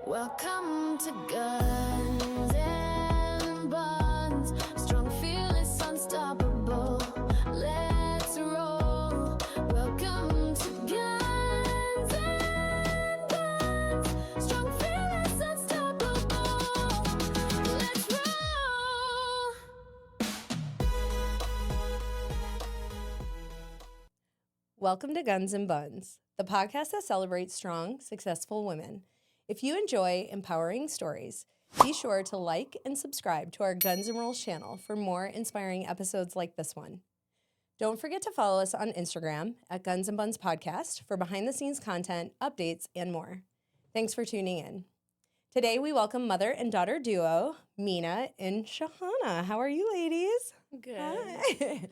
Welcome to Gunz and Bunz. Strong, fearless, unstoppable. Let's roll. Welcome to Gunz and Bunz. Strong, fearless, unstoppable. Let's roll. Welcome to Gunz and Bunz, the podcast that celebrates strong, successful women. If you enjoy empowering stories, be sure to like and subscribe to our Gunz Rollz channel for more inspiring episodes like this one. Don't forget to follow us on Instagram at Gunz and Bunz Podcast for behind-the-scenes content, updates, and more. Thanks for tuning in. Today, we welcome mother and daughter duo, Mina and Shahana. How are you, ladies? Good. Hi.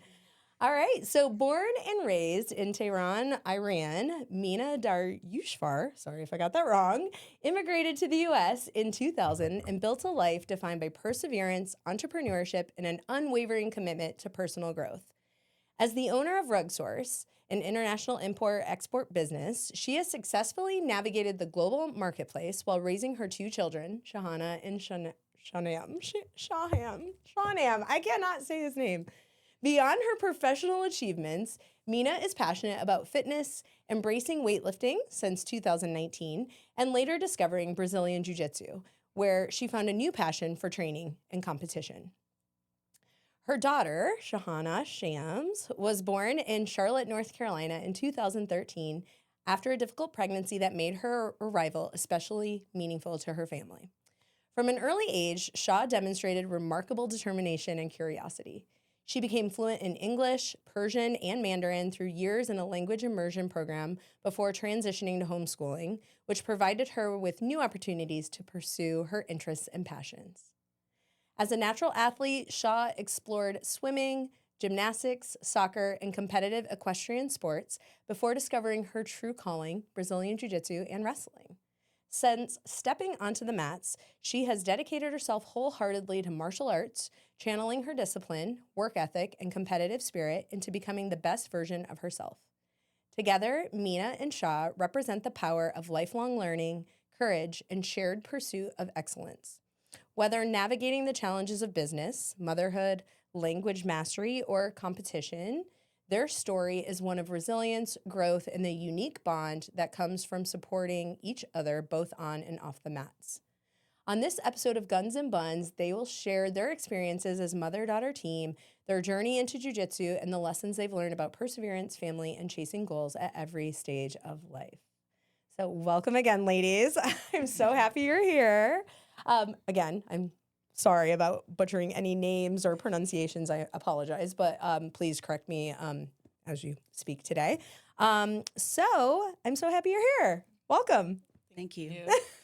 All right, so born and raised in Tehran, Iran, Mina Daryoushfar, sorry if I got that wrong, immigrated to the U.S. in 2000 and built a life defined by perseverance, entrepreneurship, and an unwavering commitment to personal growth. As the owner of RugSource, an international import-export business, she has successfully navigated the global marketplace while raising her two children, Shahana and Shahnam. I cannot say his name. Beyond her professional achievements, Mina is passionate about fitness, embracing weightlifting since 2019, and later discovering Brazilian Jiu-Jitsu, where she found a new passion for training and competition. Her daughter, Shahana Shams, was born in Charlotte, North Carolina in 2013 after a difficult pregnancy that made her arrival especially meaningful to her family. From an early age, Shah demonstrated remarkable determination and curiosity. She became fluent in English, Persian, and Mandarin through years in a language immersion program before transitioning to homeschooling, which provided her with new opportunities to pursue her interests and passions. As a natural athlete, Shah explored swimming, gymnastics, soccer, and competitive equestrian sports before discovering her true calling, Brazilian Jiu-Jitsu and wrestling. Since stepping onto the mats, she has dedicated herself wholeheartedly to martial arts, channeling her discipline, work ethic, and competitive spirit into becoming the best version of herself. Together, Mina and Shah represent the power of lifelong learning, courage, and shared pursuit of excellence. Whether navigating the challenges of business, motherhood, language mastery, or competition, their story is one of resilience, growth, and the unique bond that comes from supporting each other both on and off the mats. On this episode of Gunz and Bunz, they will share their experiences as mother-daughter team, their journey into jiu-jitsu, and the lessons they've learned about perseverance, family, and chasing goals at every stage of life. So welcome again, ladies. I'm so happy you're here. Again, I'm sorry about butchering any names or pronunciations. I apologize, but please correct me as you speak today. So I'm so happy you're here. Welcome. Thank you.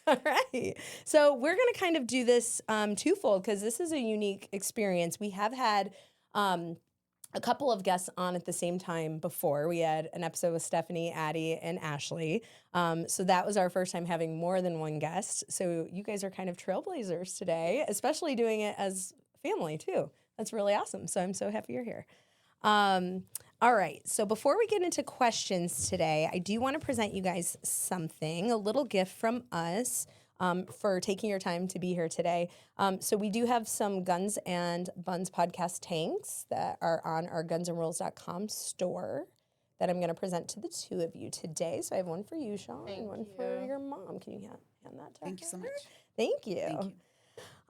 All right. So we're going to kind of do this twofold because this is a unique experience. We have had a couple of guests on at the same time before. We had an episode with Stephanie, Addie, and Ashley. So that was our first time having more than one guest. So you guys are kind of trailblazers today, especially doing it as family too. That's really awesome. So I'm so happy you're here. All right. So before we get into questions today, I do want to present you guys something, a little gift from us for taking your time to be here today. So we do have some Gunz and Bunz podcast tanks that are on our gunzandrollz.com store that I'm going to present to the two of you today. So I have one for you, Sean, and one for your mom. Can you hand that to her? Thank you so much. Thank you. Thank you.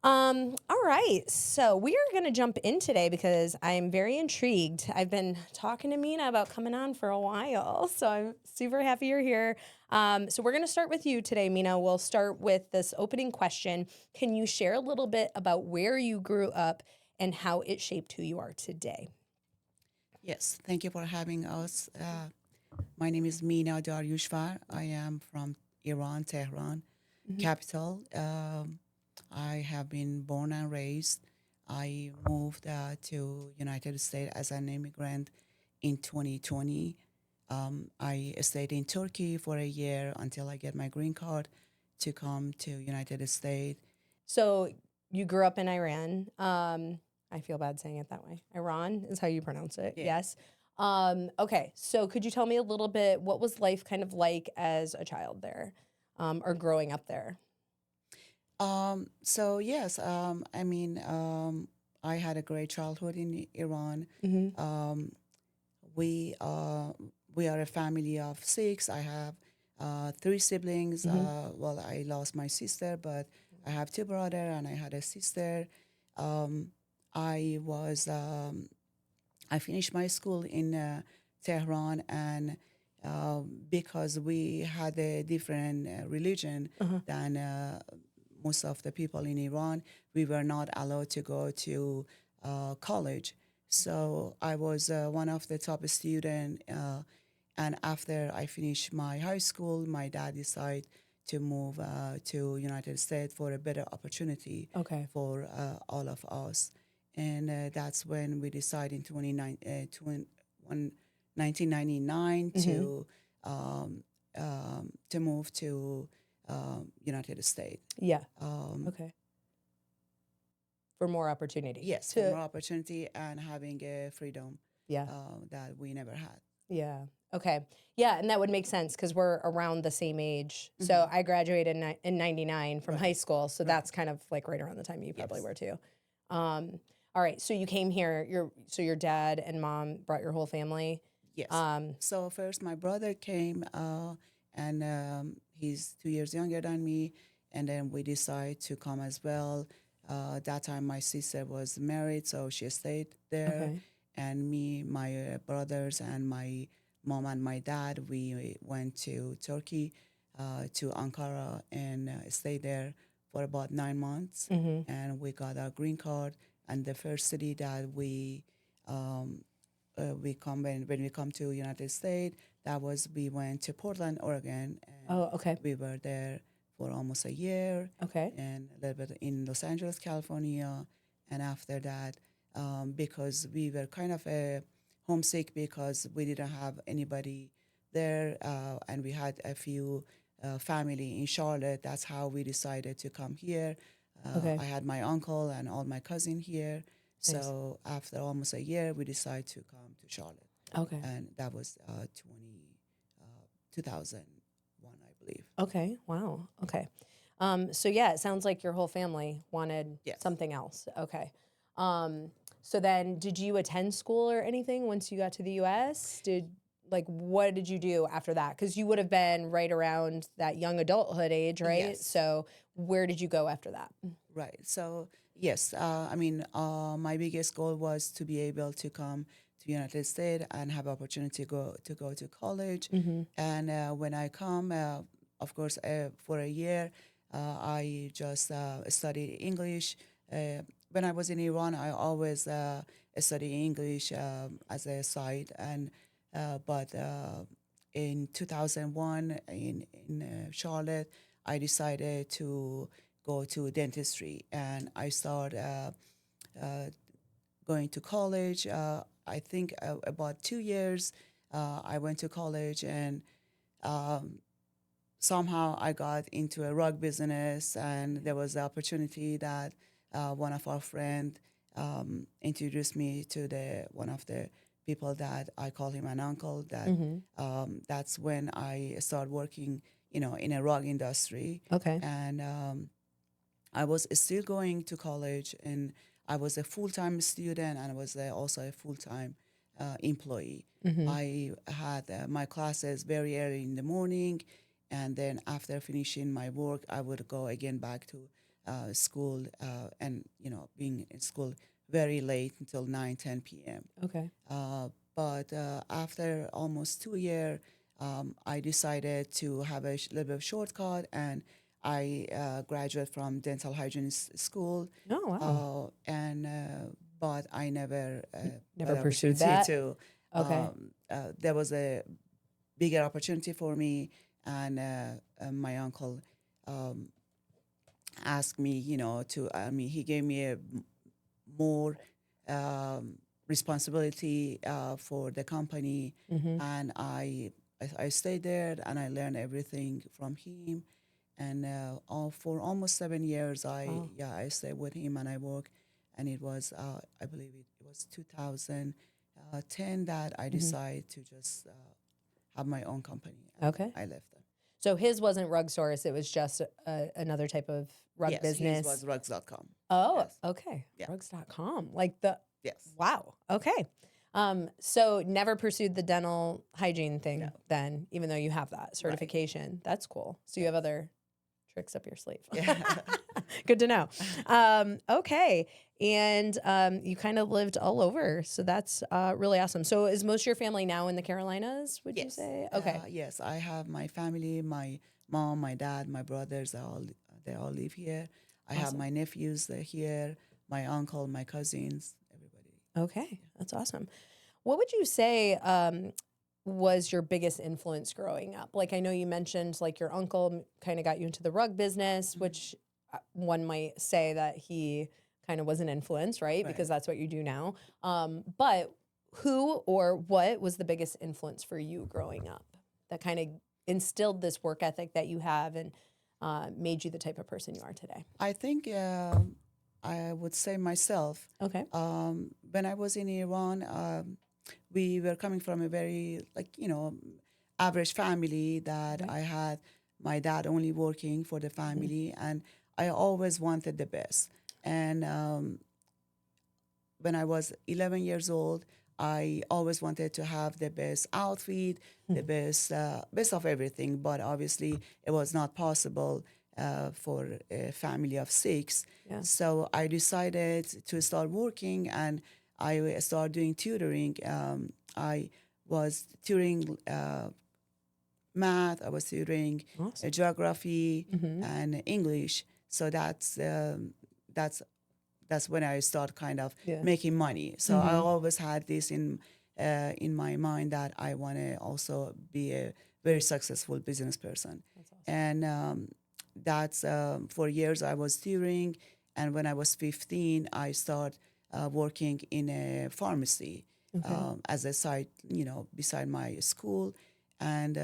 All right, so we are going to jump in today because I'm very intrigued. I've been talking to Mina about coming on for a while, so I'm super happy you're here. So we're going to start with you today, Mina. We'll start with this opening question. Can you share a little bit about where you grew up and how it shaped who you are today? Yes, thank you for having us. My name is Mina Daryoushfar. I am from Iran, Tehran, capital. I have been born and raised. I moved to United States as an immigrant in 2020. I stayed in Turkey for a year until I get my green card to come to United States. So you grew up in Iran. I feel bad saying it that way. Iran is how you pronounce it. Yeah. Yes. Okay. So could you tell me a little bit, what was life kind of like as a child there, or growing up there? So yes, I mean, I had a great childhood in Iran. Mm-hmm. We uh, we are a family of six. I have three siblings. Mm-hmm. Well, I lost my sister, but I have two brothers and I had a sister. Um, I was I finished my school in Tehran, and because we had a different religion Uh-huh. than most of the people in Iran, we were not allowed to go to college. So I was one of the top student, and after I finished my high school, my dad decided to move to United States for a better opportunity Okay. for all of us. And that's when we decided in 1999 Mm-hmm. to move to United States. Yeah. Um, Okay. For more opportunity. yes, for more opportunity and having a freedom Yeah. that we never had. Yeah. Okay. Yeah, and that would make sense because we're around the same age. So Mhm. I graduated in '99 from Right. high school, so Right. that's kind of like right around the time you probably Yes. were too. All right. So you came here. Your dad and mom brought your whole family. Yes. Um, So first, my brother came, and he's 2 years younger than me, and then we decided to come as well. That time, my sister was married, so she stayed there, okay. and me, my brothers, and my mom and my dad, we went to Turkey, to Ankara, and stayed there for about 9 months, Mm-hmm. and we got our green card. And the first city that um, we come when we come to United States, that was we went to Portland, Oregon, and Oh, okay. we were there for almost a year, Okay. and a little bit in Los Angeles, California, and after that, because we were kind of homesick because we didn't have anybody there, and we had a few family in Charlotte. That's how we decided to come here. Okay. I had my uncle and all my cousin here. Nice. So after almost a year, we decided to come to Charlotte, Okay. and that was 2001, I believe. Okay. Wow. Okay. So yeah, it sounds like your whole family wanted Yes. something else. Okay. So then did you attend school or anything once you got to the US? What did you do after that? Because you would have been right around that young adulthood age, right? Yes. So where did you go after that? Right. So yes, I mean, my biggest goal was to be able to come to United States and have opportunity to go to college. Mm-hmm. And when I come, of course, for a year, I just studied English. When I was in Iran, I always studied English as a side, and but in 2001 in Charlotte, I decided to go to dentistry, and I started going to college. I think about 2 years, I went to college, and um, somehow I got into a rug business, and there was the opportunity that one of our friend introduced me to the one of the people that I call him an uncle. That Mm-hmm. that's when I started working, in a rug industry, Okay. and I was still going to college, and I was a full-time student, and I was also a full-time employee. Mm-hmm. I had my classes very early in the morning, and then after finishing my work, I would go again back to school, and being in school very late until 9, 10 p.m. Okay. But after almost 2 years, I decided to have a little bit of shortcut, and I graduated from dental hygienist school, Oh, wow. but I never Never got pursued opportunity that? to. Okay. There was a bigger opportunity for me, and my uncle asked me, to. I mean, he gave me a more responsibility for the company, Mm-hmm. and I stayed there, and I learned everything from him. And for almost 7 years, Wow. I stayed with him, and I worked. And it was I believe it was 2010 that I Mm-hmm. decided to just have my own company, and Okay. I left them. So his wasn't Rug Source. It was just another type of rug Yes, business. his was rugs.com. Oh, Yes. okay. Yeah. Rugs.com. Like the, Yes. wow. Okay. So never pursued the dental hygiene thing No. then, even though you have that certification. That's cool. So you have other tricks up your sleeve. Yeah. Good to know. Okay. And you kind of lived all over. So that's really awesome. So is most of your family now in the Carolinas, would you Yes. say? Okay. Yes, I have my family, my mom, my dad, my brothers. They all live here. I have Awesome. my nephews here, my uncle, my cousins, everybody. Okay. That's awesome. What would you say was your biggest influence growing up? Like, I know you mentioned like your uncle kind of got you into the rug business, which one might say that he kind of was an influence, right? Because that's what you do now. But who or what was the biggest influence for you growing up that kind of instilled this work ethic that you have and made you the type of person you are today? I think I would say myself. Okay. When I was in Iran, we were coming from a very, average family that I had my dad only working for the family, and I always wanted the best. And when I was 11 years old, I always wanted to have the best outfit, the best of everything. But obviously, it was not possible for a family of 6. Yeah. So I decided to start working, and I started doing tutoring. I was tutoring math. I was tutoring Awesome. geography and English. So that's when I start kind of making money. So I always had this in my mind that I want to also be a very successful business person. That's awesome. And that's for years I was tutoring. And when I was 15, I started working in a pharmacy as a side, beside my school. And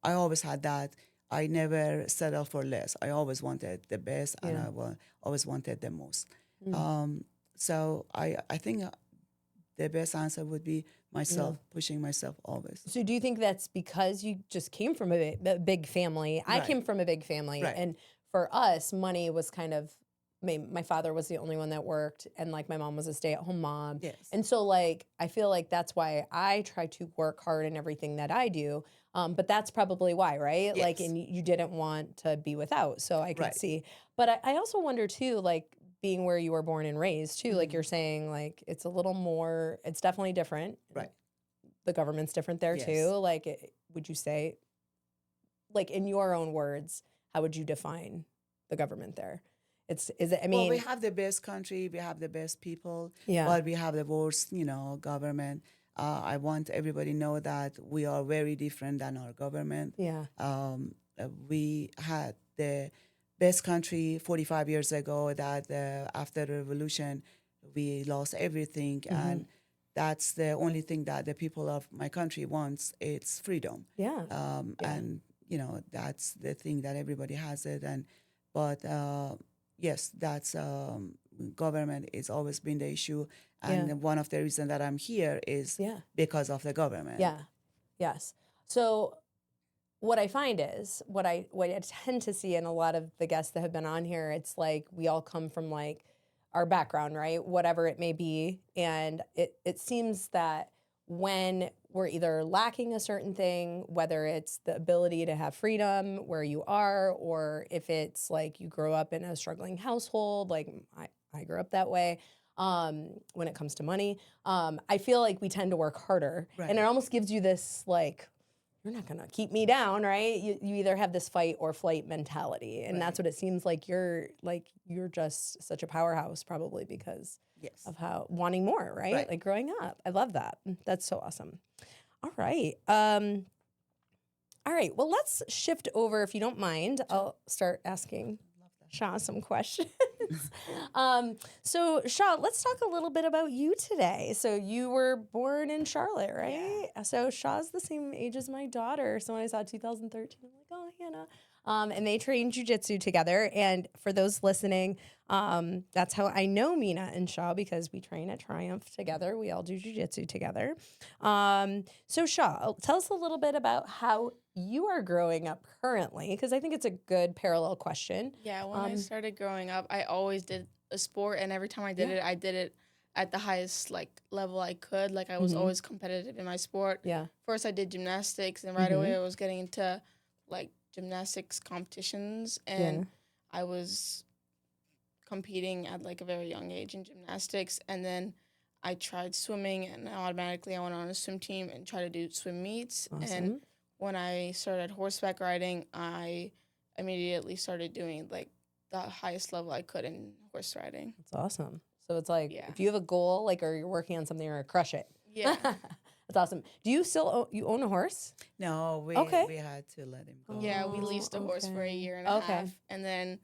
I always had that. I never settled for less. I always wanted the best, and I always wanted the most. So I think the best answer would be myself, pushing myself always. So do you think that's because you just came from a big family? I came from a big family. And for us, money was kind of, my father was the only one that worked, and like my mom was a stay-at-home mom. Yes. And so like, I feel like that's why I try to work hard in everything that I do. But that's probably why, right? Yes. Like, and you didn't want to be without, so I could see. But I also wonder too, like being where you were born and raised too, like you're saying, like it's a little more, it's definitely different. Right. The government's different there too. Like, would you say, like in your own words, how would you define the government there? Well, we have the best country, we have the best people, but we have the worst, government. I want everybody to know that we are very different than our government. Yeah. We had the best country 45 years ago that after the revolution, we lost everything. And that's the only thing that the people of my country wants. It's freedom. Yeah. And, that's the thing that everybody has it. But yes, that's government has always been the issue. And one of the reasons that I'm here is because of the government. Yeah. Yes. So what I find is what I tend to see in a lot of the guests that have been on here, it's like we all come from like our background, right? Whatever it may be. And it seems that when we're either lacking a certain thing, whether it's the ability to have freedom where you are, or if it's like you grow up in a struggling household, like I grew up that way, when it comes to money, I feel like we tend to work harder. Right. And it almost gives you this like, you're not gonna keep me down, right? You either have this fight or flight mentality. And that's what it seems like you're just such a powerhouse probably because of how wanting more, right? Like growing up. I love that. That's so awesome. All right. All right. Well, let's shift over, if you don't mind. I'll start asking Shah some questions. So Shah, let's talk a little bit about you today. So you were born in Charlotte, right? Yeah. So Shah's the same age as my daughter. So when I saw 2013, I'm like, oh, Hannah. and they train jujitsu together. And for those listening, that's how I know Mina and Shah, because we train at Triumph together. We all do jujitsu together. So Shah, tell us a little bit about how you are growing up currently, because I think it's a good parallel question. Yeah, when I started growing up, I always did a sport, and every time I did it at the highest level I could. Like I was always competitive in my sport. Yeah. First I did gymnastics, and right away I was getting into like gymnastics competitions, and I was competing at like a very young age in gymnastics, and then I tried swimming, and automatically I went on a swim team and tried to do swim meets. Awesome. And when I started horseback riding, I immediately started doing like the highest level I could in horse riding. That's awesome. So it's like if you have a goal, like, or you're working on something, you're gonna crush it. Yeah. That's awesome. Do you still you own a horse? No, we had to let him go. Yeah, we leased a horse for a year and a half. And then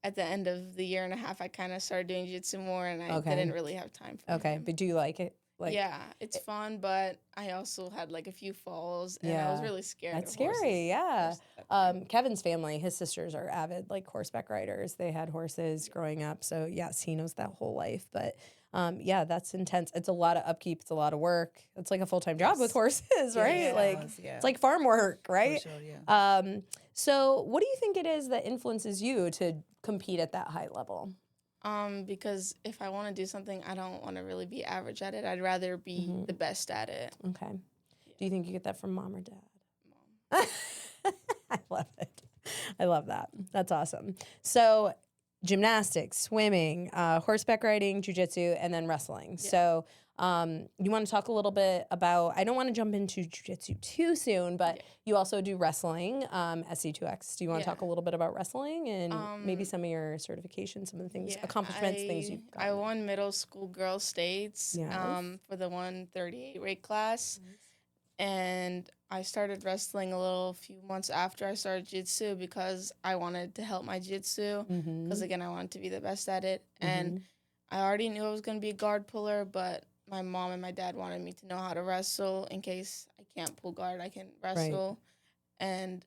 at the end of the year and a half, I kind of started doing jiu-jitsu more, and I didn't really have time for him. But do you like it? Like, yeah, it's fun, but I also had like a few falls, and I was really scared. That's of horses. scary, yeah. Kevin's family, his sisters are avid like horseback riders. They had horses growing up, so yes, he knows that whole life. But yeah, that's intense. It's a lot of upkeep. It's a lot of work. It's like a full-time job with horses, right? It's like farm work, right? For sure, yeah. So what do you think it is that influences you to compete at that high level? Because if I want to do something, I don't want to really be average at it. I'd rather be the best at it. Okay. Do you think you get that from mom or dad? Mom. I love it. I love that. That's awesome. So gymnastics, swimming, horseback riding, jiu-jitsu, and then wrestling. Yeah. So you want to talk a little bit about, I don't want to jump into jiu-jitsu too soon, but you also do wrestling, S2E6. Do you want to talk a little bit about wrestling and maybe some of your certifications, some of the things, accomplishments, things you've got? I won middle school girls states for the 138 weight class. Nice. And I started wrestling a few months after I started jiu-jitsu because I wanted to help my jiu-jitsu because, again, I wanted to be the best at it. And I already knew I was going to be a guard puller, but my mom and my dad wanted me to know how to wrestle in case I can't pull guard, I can wrestle. Right. And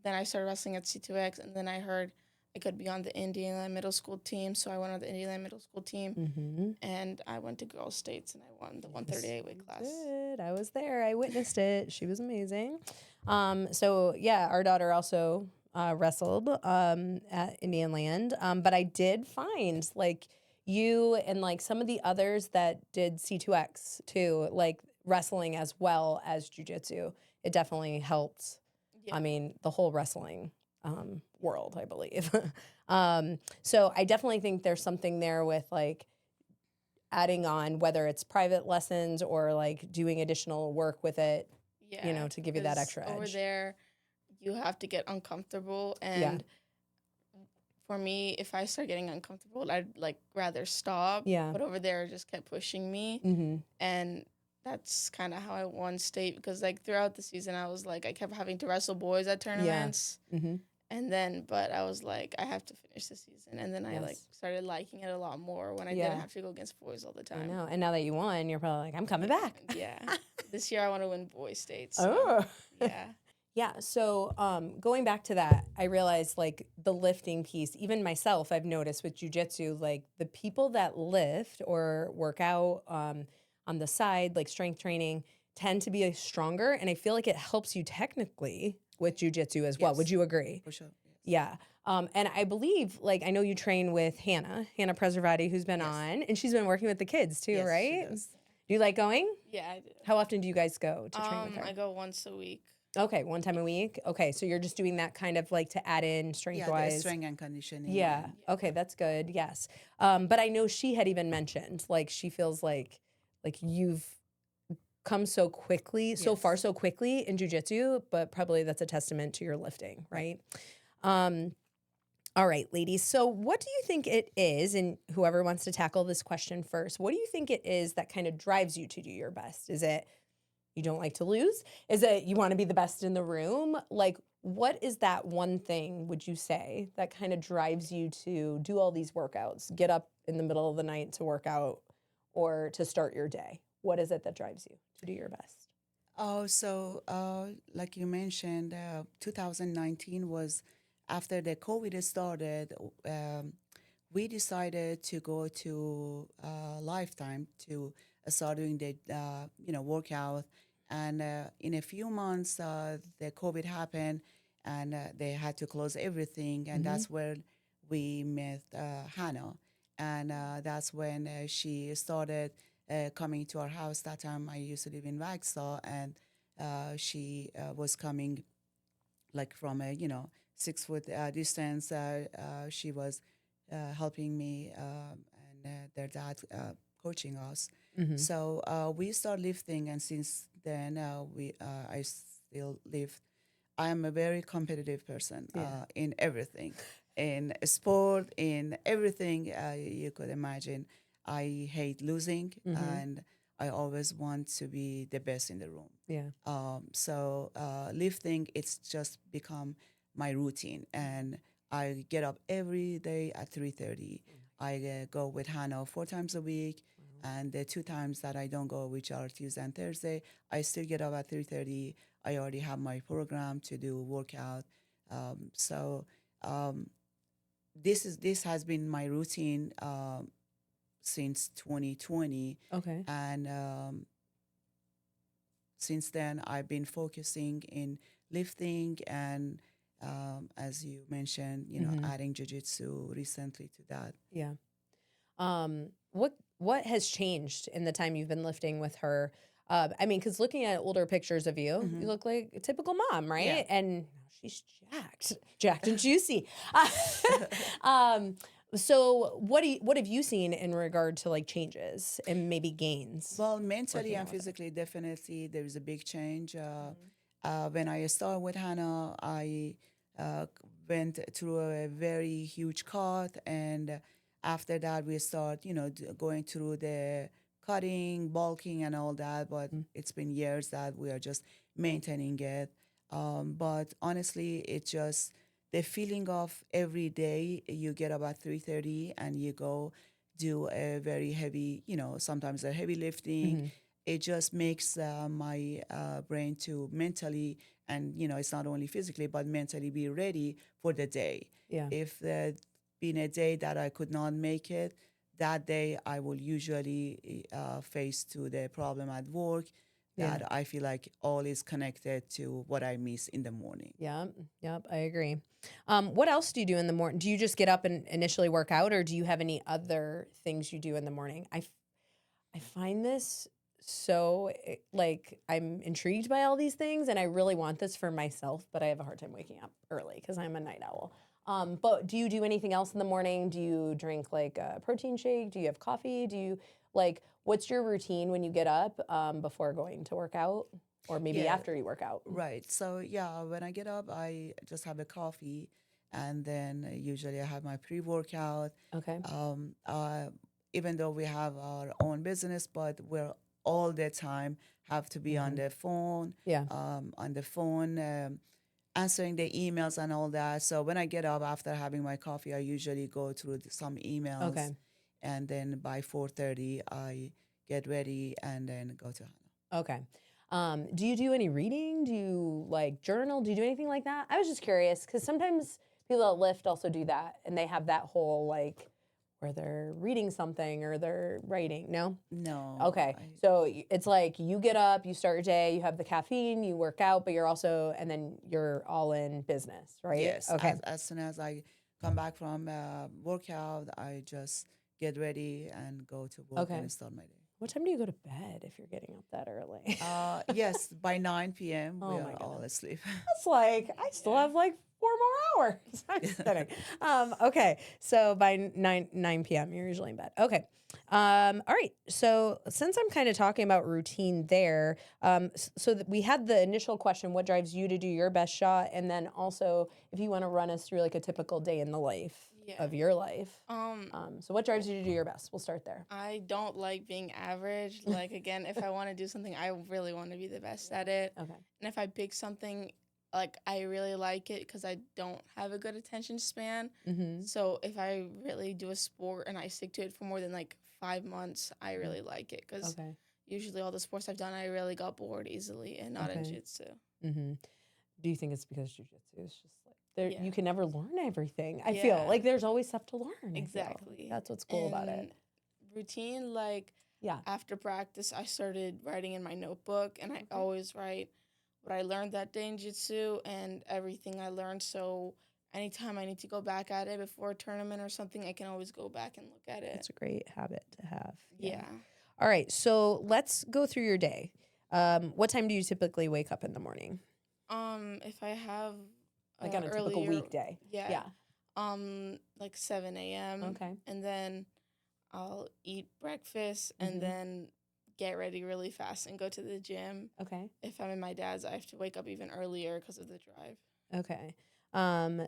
then I started wrestling at C2X, and then I heard I could be on the Indiana middle school team, so I went on the Indiana middle school team, and I went to girls states, and I won the 138 weight class. Good. I was there. I witnessed it. She was amazing. So yeah, our daughter also wrestled at Indian Land, but I did find like you and like some of the others that did C2X too, like wrestling as well as jiu-jitsu. It definitely helped. Yeah. I mean, the whole wrestling world, I believe. So I definitely think there's something there with like adding on, whether it's private lessons or like doing additional work with it, you know, to give you that extra edge. Over there, you have to get uncomfortable, and for me, if I start getting uncomfortable, I'd like rather stop. Yeah. But over there, it just kept pushing me, and that's kind of how I won state, because like throughout the season, I was like, I kept having to wrestle boys at tournaments. And then, but I was like, I have to finish the season. And then I like started liking it a lot more when I didn't have to go against boys all the time. I know. And now that you won, you're probably like, I'm coming back. Yeah. This year I want to win boys states. So, yeah. Yeah. So going back to that, I realized like the lifting piece, even myself, I've noticed with jiu-jitsu, like the people that lift or work out on the side, like strength training, tend to be stronger. And I feel like it helps you technically with jiu-jitsu as well. Would you agree? For sure. Yes. Yeah. And I believe, like, I know you train with Hannah Preservati, who's been on, and she's been working with the kids too, right? She does. Do you like going? Yeah, I do. How often do you guys go to train with her? I go once a week. Okay, one time a week. Okay, so you're just doing that kind of like to add in strength-wise. Yeah, strength and conditioning. Yeah. Okay, that's good. Yes. But I know she had even mentioned, like, she feels like you've come so quickly, so far so quickly in jiu-jitsu, but probably that's a testament to your lifting, right? All right, ladies. So what do you think it is, and whoever wants to tackle this question first, what do you think it is that kind of drives you to do your best? Is it you don't like to lose? Is it you want to be the best in the room? Like, what is that one thing, would you say, that kind of drives you to do all these workouts, get up in the middle of the night to work out or to start your day? What is it that drives you to do your best? Oh, so like you mentioned, 2019 was after the COVID started, we decided to go to Lifetime to start doing the workout. And in a few months, the COVID happened, and they had to close everything. And that's where we met Hannah, and that's when she started coming to our house. That time, I used to live in Waxhaw, and she was coming like from a 6 foot distance. She was helping me and their dad coaching us. So we started lifting, and since then I still lift. I am a very competitive person in everything, in sport, in everything you could imagine. I hate losing, and I always want to be the best in the room. Yeah. So lifting, it's just become my routine, and I get up every day at 3:30. I go with Hannah 4 times a week, and the 2 times that I don't go, which are Tuesday and Thursday, I still get up at 3:30. I already have my program to do workout. This has been my routine since 2020. Okay. And since then, I've been focusing in lifting and, as you mentioned, adding jiu-jitsu recently to that. Yeah. What has changed in the time you've been lifting with her? I mean, because looking at older pictures of you, you look like a typical mom, right? Yeah. And she's jacked and juicy. So what have you seen in regard to like changes and maybe gains? Well, mentally working and out with her? physically, definitely there is a big change. When I started with Hannah, I went through a very huge cut, and after that, we start, going through the cutting, bulking, and all that. But it's been years that we are just maintaining it. But honestly, it's just the feeling of every day you get up at 3:30 and you go do a very heavy, sometimes a heavy lifting. It just makes my brain to mentally, and it's not only physically but mentally be ready for the day. Yeah. If been a day that I could not make it, that day I will usually face to the problem at work that I feel like all is connected to what I miss in the morning. Yep, I agree. What else do you do in the morning? Do you just get up and initially work out, or do you have any other things you do in the morning? I find this so like I'm intrigued by all these things, and I really want this for myself, but I have a hard time waking up early because I'm a night owl. But do you do anything else in the morning? Do you drink like a protein shake? Do you have coffee? Do you what's your routine when you get up before going to work out, or maybe after you work out? Right. So when I get up, I just have a coffee, and then usually I have my pre-workout. Okay. Even though we have our own business, but we're all the time have to be on the phone. Yeah. On the phone. Answering the emails and all that. So when I get up after having my coffee, I usually go through some emails. Okay. And then by 4:30, I get ready and then go to Hannah. Okay. Do you do any reading? Do you like journal? Do you do anything like that? I was just curious because sometimes people that lift also do that, and they have that whole like where they're reading something or they're writing. No? No. Okay. So it's like you get up, you start your day, you have the caffeine, you work out, but you're also, and then you're all in business, right? Yes. Okay. As soon as I come back from workout, I just get ready and go to work and start my day. What time do you go to bed if you're getting up that early? Yes, by 9 p.m. Oh we my are all asleep. That's like, I still have like 4 more hours. I'm just kidding. Okay. So by 9 p.m., you're usually in bed. Okay. All right. So since I'm kind of talking about routine there, we had the initial question, what drives you to do your best shot? And then also if you want to run us through like a typical day in the life of your life. So what drives you to do your best? We'll start there. I don't like being average. Like, again, if I want to do something, I really want to be the best at it. Okay. And if I pick something, like, I really like it because I don't have a good attention span. Mm-hmm. So if I really do a sport and I stick to it for more than like 5 months, I really like it because usually all the sports I've done, I really got bored easily, and not in jiu-jitsu. Mm-hmm. Do you think it's because jiu-jitsu is just like there Yeah. you can never learn everything. I Yeah. feel like there's always stuff to learn. I feel. Exactly. That's what's cool about it. And routine, like Yeah. after practice, I started writing in my notebook, and I always write what I learned that day in jiu-jitsu and everything I learned. So anytime I need to go back at it before a tournament or something, I can always go back and look at it. It's a great habit to have. Yeah. All right, so let's go through your day. What time do you typically wake up in the morning? If I have Like on a typical earlier- weekday. Yeah. Like 7 a.m. Okay. And then I'll eat breakfast and then get ready really fast and go to the gym. Okay. If I'm in my dad's, I have to wake up even earlier because of the drive. Okay.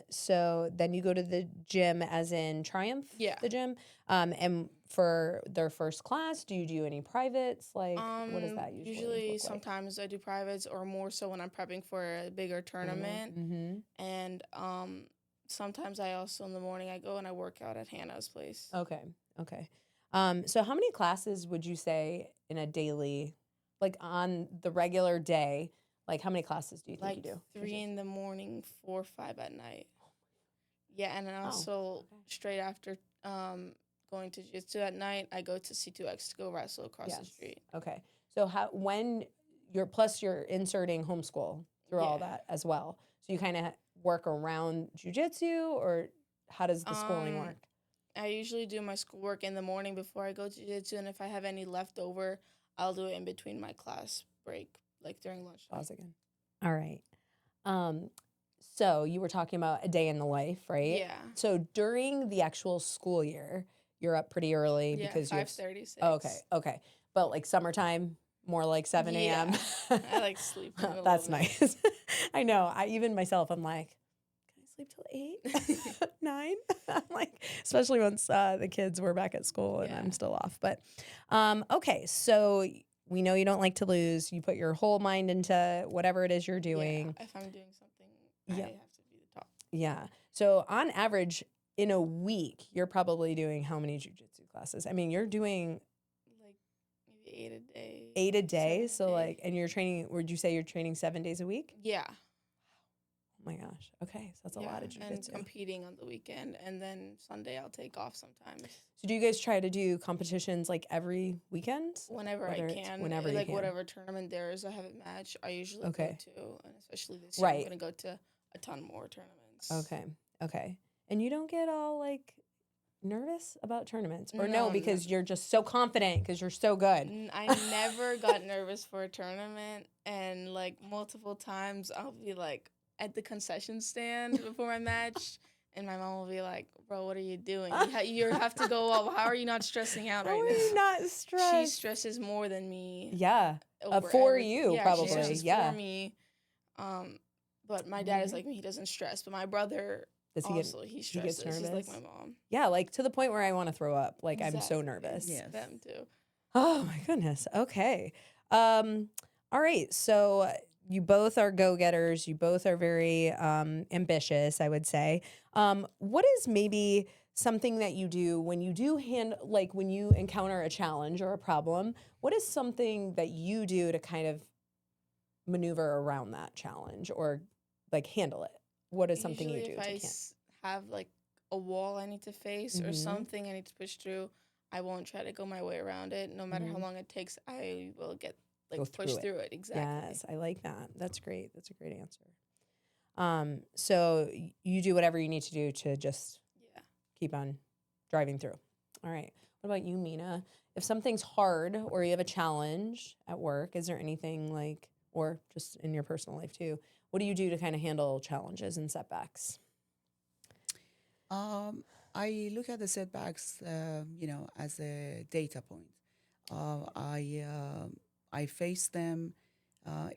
So then you go to the gym as in Triumph? Yeah. The gym? And for their first class, do you do any privates? Like, what does that usually look like? Sometimes I do privates, or more so when I'm prepping for a bigger tournament. Mm-hmm. And sometimes I also, in the morning, I go and I work out at Hannah's place. Okay. Okay. So how many classes would you say in a daily, like on the regular day, like how many classes do you think Like you do? 3 in the morning, 4 or 5 at night. Yeah, and then Wow. also straight after going to jiu-jitsu at night, I go to C2X to go wrestle across the street. Okay. So when you're inserting homeschool through all that as well. So you kind of work around jujitsu, or how does the schooling work? I usually do my schoolwork in the morning before I go to jiu-jitsu, and if I have any leftover, I'll do it in between my class break, like during lunch. Pause again. All right. So you were talking about a day in the life, right? Yeah. So during the actual school year, you're up pretty early Yeah, because you have 5:36. Oh, okay. But like summertime, more like 7 a.m. Yeah. I like sleep. That's nice. I know. Even myself, I'm like, can I sleep till 8, 9? I'm like, especially once the kids were back at school and I'm still off. But okay, so we know you don't like to lose. You put your whole mind into whatever it is you're doing. Yeah, if I'm doing something, I have to be the top. Yeah. So on average, in a week, you're probably doing how many jujitsu classes? I mean, you're doing Like maybe 8 a day. 8 a day. 7 a So day. like, and you're training, would you say you're training 7 days a week? Yeah. Oh my gosh. Okay. So that's a lot of And jujitsu. competing on the weekend, and then Sunday I'll take off sometimes. So do you guys try to do competitions like every weekend? Whenever Whether I it's can. whenever you like can. whatever tournament there is, I have a match. I usually Okay. go to, and especially this year, Right. I'm going to go to a ton more tournaments. Okay. And you don't get all like nervous about tournaments? Or No, no, because you're just so confident because you're so good. I never got nervous for a tournament, and like multiple times I'll be like at the concession stand before my match, and my mom will be like, "Bro, what are you doing? You have to go up. How are you not stressing out How right are you now?" not stressed? She stresses more than me. Yeah. over For everything. you, Yeah, probably. She stresses Yeah. for me. But my dad is like me. He doesn't stress. But my brother Does he also get, he he gets stresses. He's like nervous? my mom. Yeah, like to the point where I want to throw up. Like I'm so Exactly. nervous. Yes. Them too. Oh my goodness. Okay. All right. So you both are go-getters. You both are very ambitious, I would say. What is maybe something that you do when you do like when you encounter a challenge or a problem? What is something that you do to kind of maneuver around that challenge or like handle it? What is something Usually you do if to I have like a wall I need to face or Mhm. something I need to push through, I won't try to go my way around it. No matter how long it takes, I will get Go push through through it. Exactly. Yes, I like that. That's great. That's a great answer. So you do whatever you need to do to just Yeah. keep on driving through. All right. What about you, Mina? If something's hard or you have a challenge at work, is there anything like, or just in your personal life too, what do you do to kind of handle challenges and setbacks? I look at the setbacks, as a data point. I face them.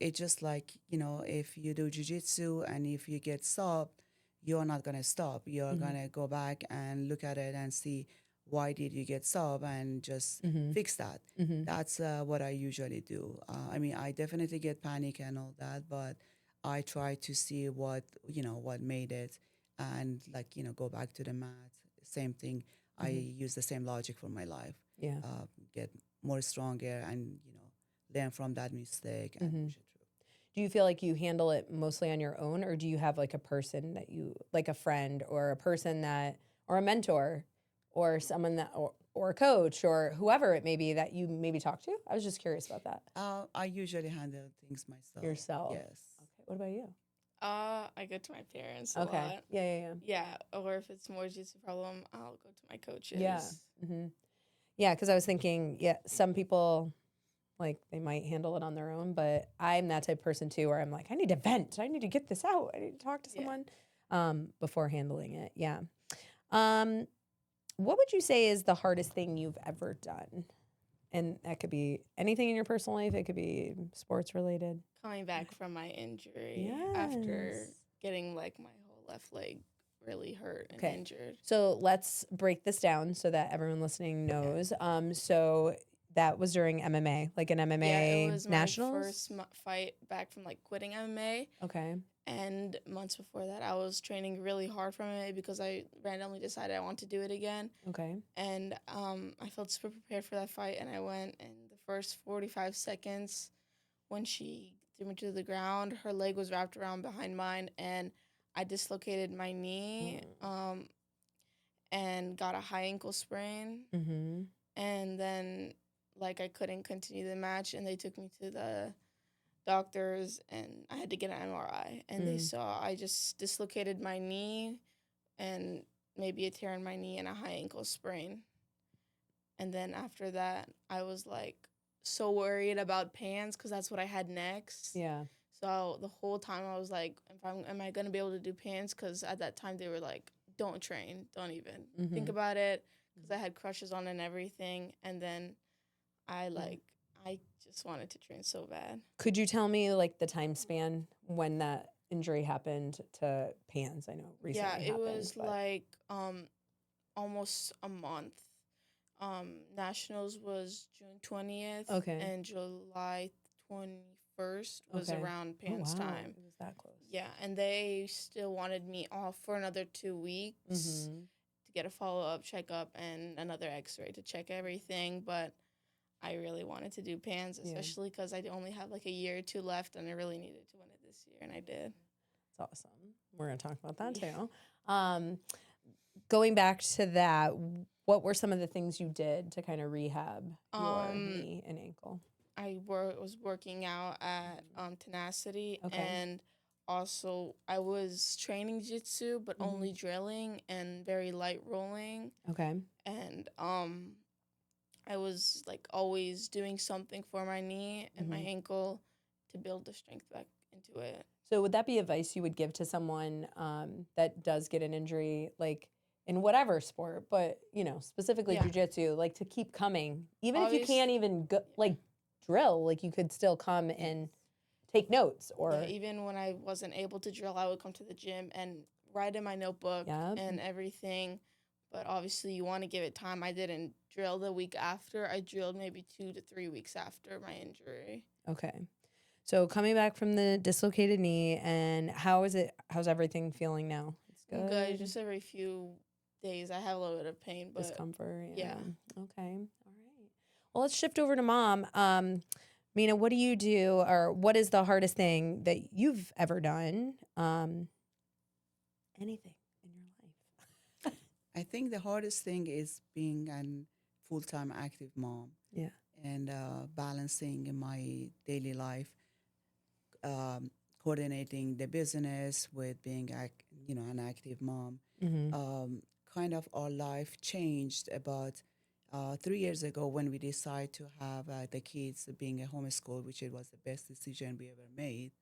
It's just like, if you do jiu-jitsu and if you get stopped, you're not going to stop. You're going to go back and look at it and see why did you get stopped and just fix that. That's what I usually do. I definitely get panic and all that, but I try to see what made it and go back to the mat. Same thing. I use the same logic for my life. Yeah. Get more stronger and, learn from that mistake and push it through. do you feel like you handle it mostly on your own, or do you have like a person that you, like a friend or a person that, or a mentor or someone that, or a coach or whoever it may be that you maybe talk to? I was just curious about that. I usually handle things myself. Yourself. Yes. Okay. What about you? I go to my parents a Okay. lot. Yeah. Yeah, or if it's more jiu-jitsu problem, I'll go to my coaches. Yeah. Mm-hmm. Yeah, because I was thinking, some people, like, they might handle it on their own, but I'm that type of person too, where I'm like, I need to vent. I need to get this out. I need to talk to someone before handling it. Yeah. What would you say is the hardest thing you've ever done? And that could be anything in your personal life. It could be sports related. Coming back from my injury after getting like my whole left leg really hurt and injured. So let's break this down so that everyone listening knows. So that was during MMA, like an MMA it was nationals? my first fight back from like quitting MMA. Okay. And months before that, I was training really hard for MMA because I randomly decided I want to do it again. Okay. And I felt super prepared for that fight, and I went in the first 45 seconds when she threw me to the ground, her leg was wrapped around behind mine, and I dislocated my knee and got a high ankle sprain. Mm-hmm. And then, like, I couldn't continue the match, and they took me to the doctors, and I had to get an MRI. And they saw I just dislocated my knee and maybe a tear in my knee and a high ankle sprain. And then after that, I was, like, so worried about pants because that's what I had next. Yeah. So the whole time I was like, am I going to be able to do pants? Because at that time they were like, don't train. Don't even think about it. Because I had crushes on and everything. And then I just wanted to train so bad. Could you tell me like the time span when that injury happened to pans? I know recently it was like almost a month. Nationals was June 20th. Okay. And July 21st was around pants time. It was that close. Yeah, and they still wanted me off for another 2 weeks to get a follow-up checkup and another x-ray to check everything. But I really wanted to do pans, especially because I only have like a year or two left, and I really needed to win it this year, and I did. That's awesome. We're going to talk about that too. Going back to that, what were some of the things you did to kind of rehab your knee and ankle? I was working out at Tenacity, and also I was training jiu-jitsu, but only drilling and very light rolling. Okay. And I was like always doing something for my knee and my ankle to build the strength back into it. So would that be advice you would give to someone that does get an injury, like in whatever sport, but specifically jiu-jitsu, like to keep coming, even if you can't even go, like drill, like you could still come and take notes, or even when I wasn't able to drill, I would come to the gym and write in my notebook and everything. But obviously you want to give it time. I didn't drill the week after. I drilled maybe 2 to 3 weeks after my injury. Okay. So coming back from the dislocated knee, and how's everything feeling now? It's good. Good. Just every few days I have a little bit of pain, but discomfort. Yeah. Okay. All right. Well, let's shift over to mom. Mina, what do you do, or what is the hardest thing that you've ever done? Anything in your life? I think the hardest thing is being a full-time active mom. Yeah. And balancing in my daily life, coordinating the business with being an active mom. Kind of our life changed about 3 years ago when we decided to have the kids being a homeschool, which it was the best decision we ever made.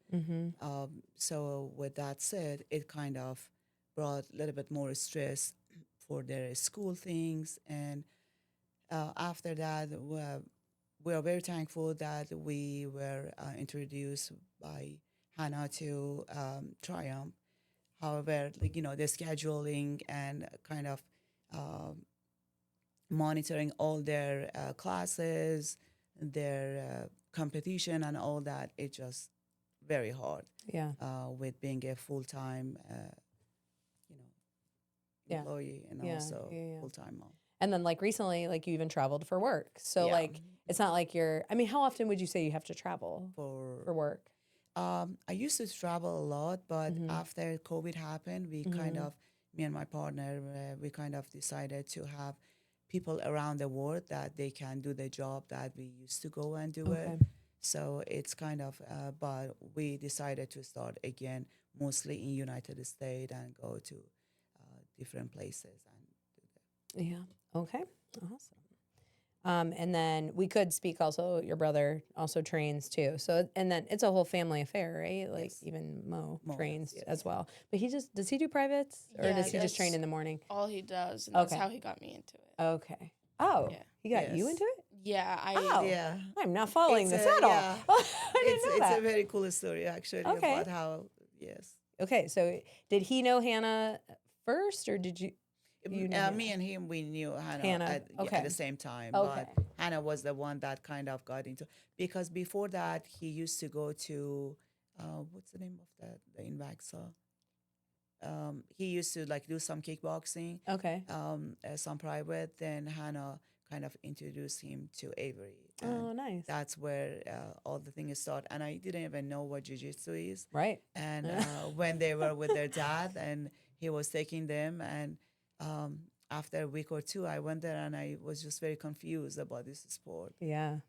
So with that said, it kind of brought a little bit more stress for their school things. And after that, we are very thankful that we were introduced by Hannah to Triumph. However, the scheduling and kind of monitoring all their classes, their competition and all that, it's just very hard. Yeah. With being a full-time, employee and also full-time mom. And then like recently, like you even traveled for work. So like, it's not like how often would you say you have to travel for work? I used to travel a lot, but Mhm. after COVID happened, we kind Mhm. of, me and my partner, we kind of decided to have people around the world that they can do the job that we used to go and do it. Okay. So it's kind of, but we decided to start again, mostly in United States and go to different places and do that. Yeah. Okay. Awesome. And then we could speak also, your brother also trains too. So, and then it's a whole family affair, right? Like Yes. even Mo Mo does, trains yes. as well. But does he do privates or Yeah, does he just train that's in the morning? all he does, and that's Okay. how he got me into it. Okay. Oh, Yeah. he got you Yes. into it? Yeah, Oh, Yeah. I'm not following It's this a- at all. yeah. I didn't know It's that. a very cool story actually Okay. about how, yes. Okay, so did he know Hannah first or did you know Hannah? Me and him, we knew Hannah, Hannah, at, yeah, okay. at the same time. Okay. But Hannah was the one that kind of got into, because before that, he used to go to, what's the name of the in Vaxa? He used to like do some kickboxing, Okay. some private. Then Hannah kind of introduced him to Avery. Oh, And nice. that's where all the things start. And I didn't even know what jiu-jitsu is. Right. And when they were with their dad and he was taking them, and after a week or two, I went there and I was just very confused about this sport. Yeah.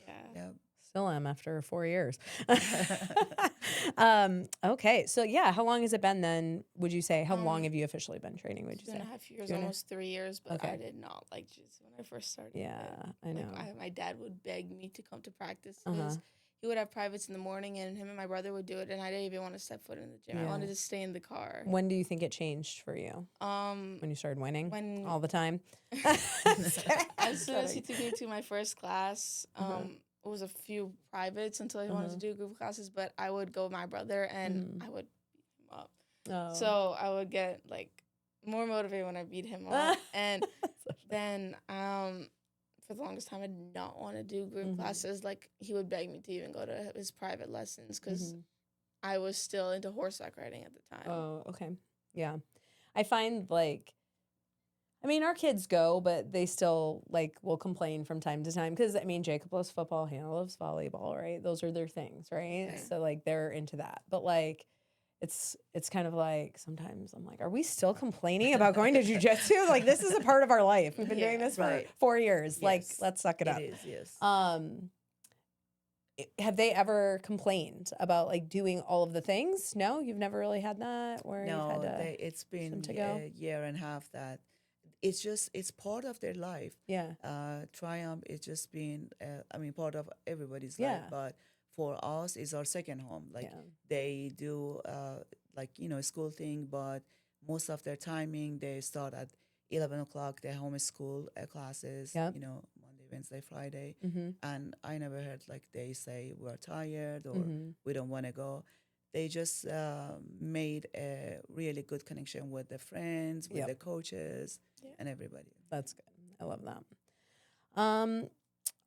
yeah. Yeah. Still am after 4 years. Okay. So yeah, how long has it been then? Would you say how long have you officially been training? Would It's you been say? a half years, 2.5? almost 3 years, but Okay. I did not like jiu-jitsu when I first started. Yeah, I know. Like my dad would beg me to come to practices. Uh-huh. He would have privates in the morning, and him and my brother would do it, and I didn't even want to step foot in the gym. I Yeah. wanted to stay in the car. When do you think it changed for you? When you started winning? when All the time? as soon as he took me to my first class, it was a few privates until I wanted to do group classes, but I would go with my brother and I would beat him up. Oh. So I would get like more motivated when I beat him up. And then for the longest time I did not want to do group classes. Like he would beg me to even go to his private lessons because I was still into horseback riding at the time. Oh, okay. Yeah. I find like, I mean, our kids go, but they still like will complain from time to time because I mean, Jacob loves football, Hannah loves volleyball, right? Those are their things, right? Right. So like they're into that. But like, it's kind of like sometimes I'm like, are we still complaining about going to jujitsu? Like this is a part of our life. We've been doing this for Right. 4 years. Like, Yes. let's suck it up. It is, yes. Have they ever complained about like doing all of the things? No, you've never really had that where you've No, had to. it's been to go? a year and a half that it's part of their life. Yeah. Triumph is just been, I mean, part of everybody's Yeah. life, but for us, it's our second home. Like Yeah. they do, like, school thing, but most of their timing, they start at 11 o'clock, their homeschool classes, Yep. Monday, Wednesday, Friday. Mm-hmm. And I never heard like they say we're tired or Mm-hmm. we don't want to go. They just made a really good connection with the friends, with Yep. the coaches, and everybody. That's good. I love that.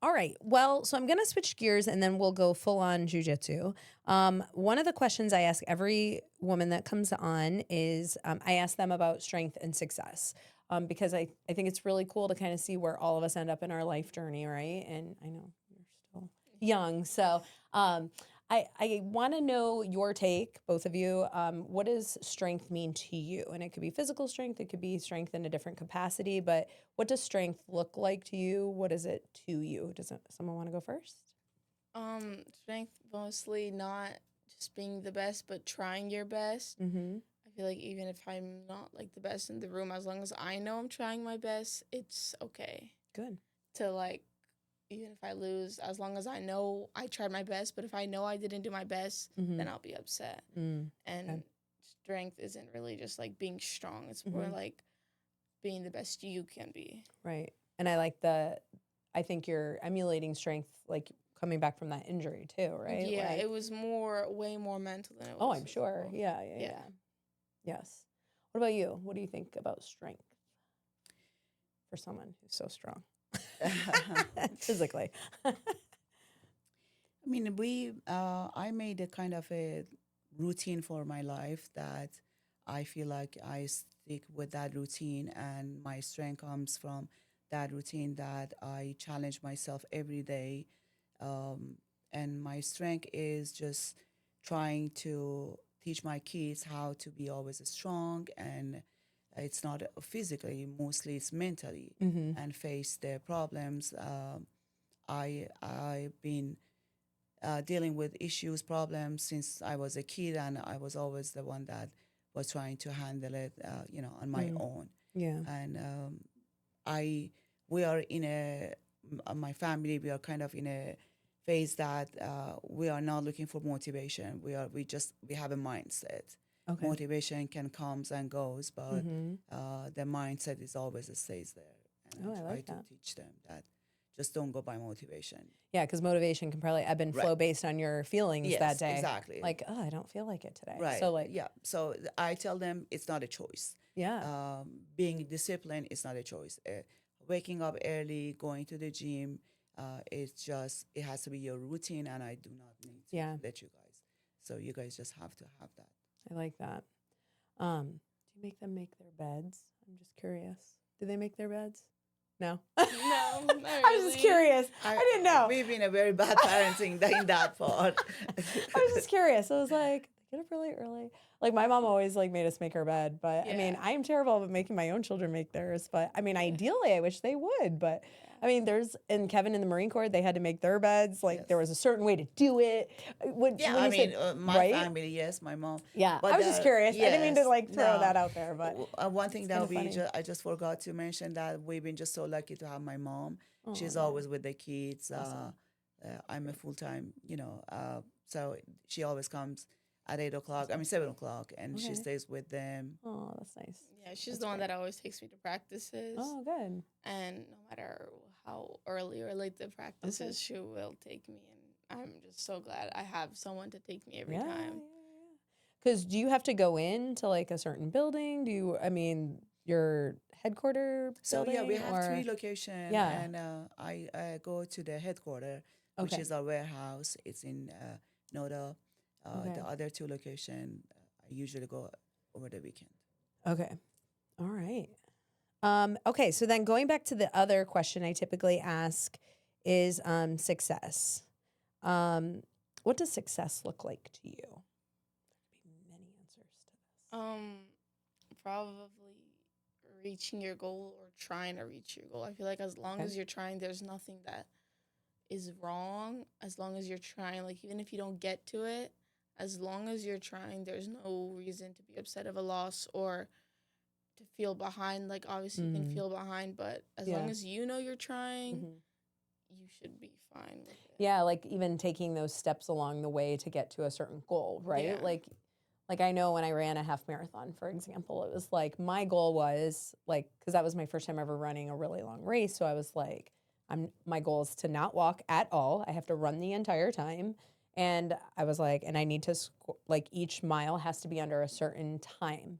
All right. Well, so I'm going to switch gears and then we'll go full on jujitsu. One of the questions I ask every woman that comes on is I ask them about strength and success because I think it's really cool to kind of see where all of us end up in our life journey, right? And I know you're still young. So I want to know your take, both of you. What does strength mean to you? And it could be physical strength. It could be strength in a different capacity. But what does strength look like to you? What is it to you? Does someone want to go first? Strength mostly not just being the best, but trying your best. Mm-hmm. I feel like even if I'm not like the best in the room, as long as I know I'm trying my best, it's okay Good. to like, even if I lose, as long as I know I tried my best. But if I know I didn't do my best, then I'll be upset. And Okay. strength isn't really just like being strong. It's more like being the best you can be. Right. And I think you're emulating strength, like coming back from that injury too, right? Yeah, Like, it was way more mental than it was. oh, I'm sure. physical. Yeah. Yes. What about you? What do you think about strength for someone who's so strong? Physically. I mean, I made a kind of a routine for my life that I feel like I stick with that routine, and my strength comes from that routine that I challenge myself every day. And my strength is just trying to teach my kids how to be always strong, and it's not physically, mostly it's mentally, and face their problems. I've been dealing with issues, problems since I was a kid, and I was always the one that was trying to handle it, on my own. Yeah. And we are in my family, we are kind of in a phase that we are not looking for motivation. We have a mindset. Okay. Motivation can comes and goes, but the mindset is always stays there. And Oh, I try like to that. teach them that just don't go by motivation. Yeah, because motivation can probably ebb and flow Right. based on your feelings Yes, that day. exactly. Like, oh, I don't feel like it today. Right. So like, yeah. So I tell them it's not a choice. yeah. Being disciplined is not a choice. Waking up early, going to the gym, it has to be your routine, and I do not need to Yeah. let you guys. So you guys just have to have that. I like that. Do you make them make their beds? I'm just curious. Do they make their beds? No. No, not I was just really. curious. I didn't know. We've been a very bad parenting in that part. I was just curious. I was like, they get up really early. Like my mom always like made us make our bed, but I mean, Yeah. I am terrible at making my own children make theirs. But I mean, ideally, I wish they would. But I mean, and Kevin in the Marine Corps, they had to make their beds. Like there was a certain way to do it. When Yeah, you said, my right? family, yes, my mom. Yeah, But, I was just curious. I didn't mean to yes, like throw no. that out there, but One thing kinda that funny. I just forgot to mention that we've been just so lucky to have my mom. She's yeah. always with the kids. Awesome. I'm a full time, so she always comes at 8:00. 7:00, and she Okay. stays with them. oh, that's nice. Yeah, she's the one that always takes me to practices. Oh, good. And no matter how early or late the practice is, she will take me. And I'm just so glad I have someone to take me every time. Because do you have to go into like a certain building? Your headquarter So building? yeah, we have or- 3 locations, Yeah. and I go to the headquarter, which Okay. is our warehouse. It's in Noda. Okay. The other 2 locations, I usually go over the weekend. Okay. All right. Okay. So then going back to the other question I typically ask is success. What does success look like to you? There could be many answers to this. Probably reaching your goal or trying to reach your goal. I feel like as long Okay. as you're trying, there's nothing that is wrong. As long as you're trying, like even if you don't get to it, as long as you're trying, there's no reason to be upset of a loss or to feel behind. Like obviously you can feel behind, but as long Yeah. as you know you're trying, Mhm. you should be fine with it. Yeah, like even taking those steps along the way to get to a certain goal, right? Yeah. Like I know when I ran a half marathon, for example, it was like my goal was like, because that was my first time ever running a really long race. So I was like, my goal is to not walk at all. I have to run the entire time. And I was like, and I need to like each mile has to be under a certain time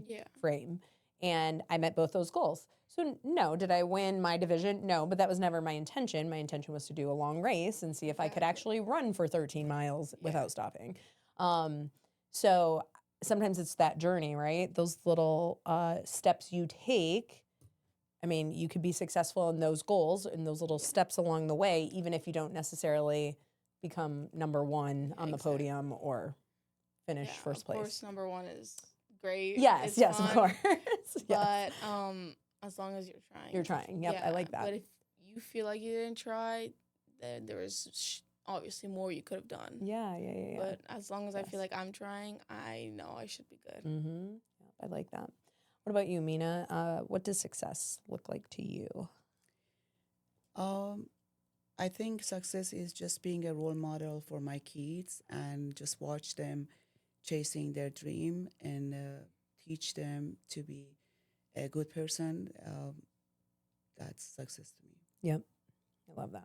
Yeah. frame. And I met both those goals. So no, did I win my division? No, but that was never my intention. My intention was to do a long race and see if I could actually run for 13 miles without stopping. So sometimes it's that journey, right? Those little steps you take. I mean, you could be successful in those goals and those little steps along the way, even if you don't necessarily become number one on the podium or finish first place. Of course, number 1 is great. Yes, It's yes, of fun, course. Yes. But as long as you're trying. You're trying. Yep, I like that. But if you feel like you didn't try, then there was obviously more you could have done. Yeah. But as long as I feel Yes. like I'm trying, I know I should be good. Mm-hmm. Yep, I like that. What about you, Mina? What does success look like to you? I think success is just being a role model for my kids and just watch them chasing their dream and teach them to be a good person. That's success to me. Yep. I love that.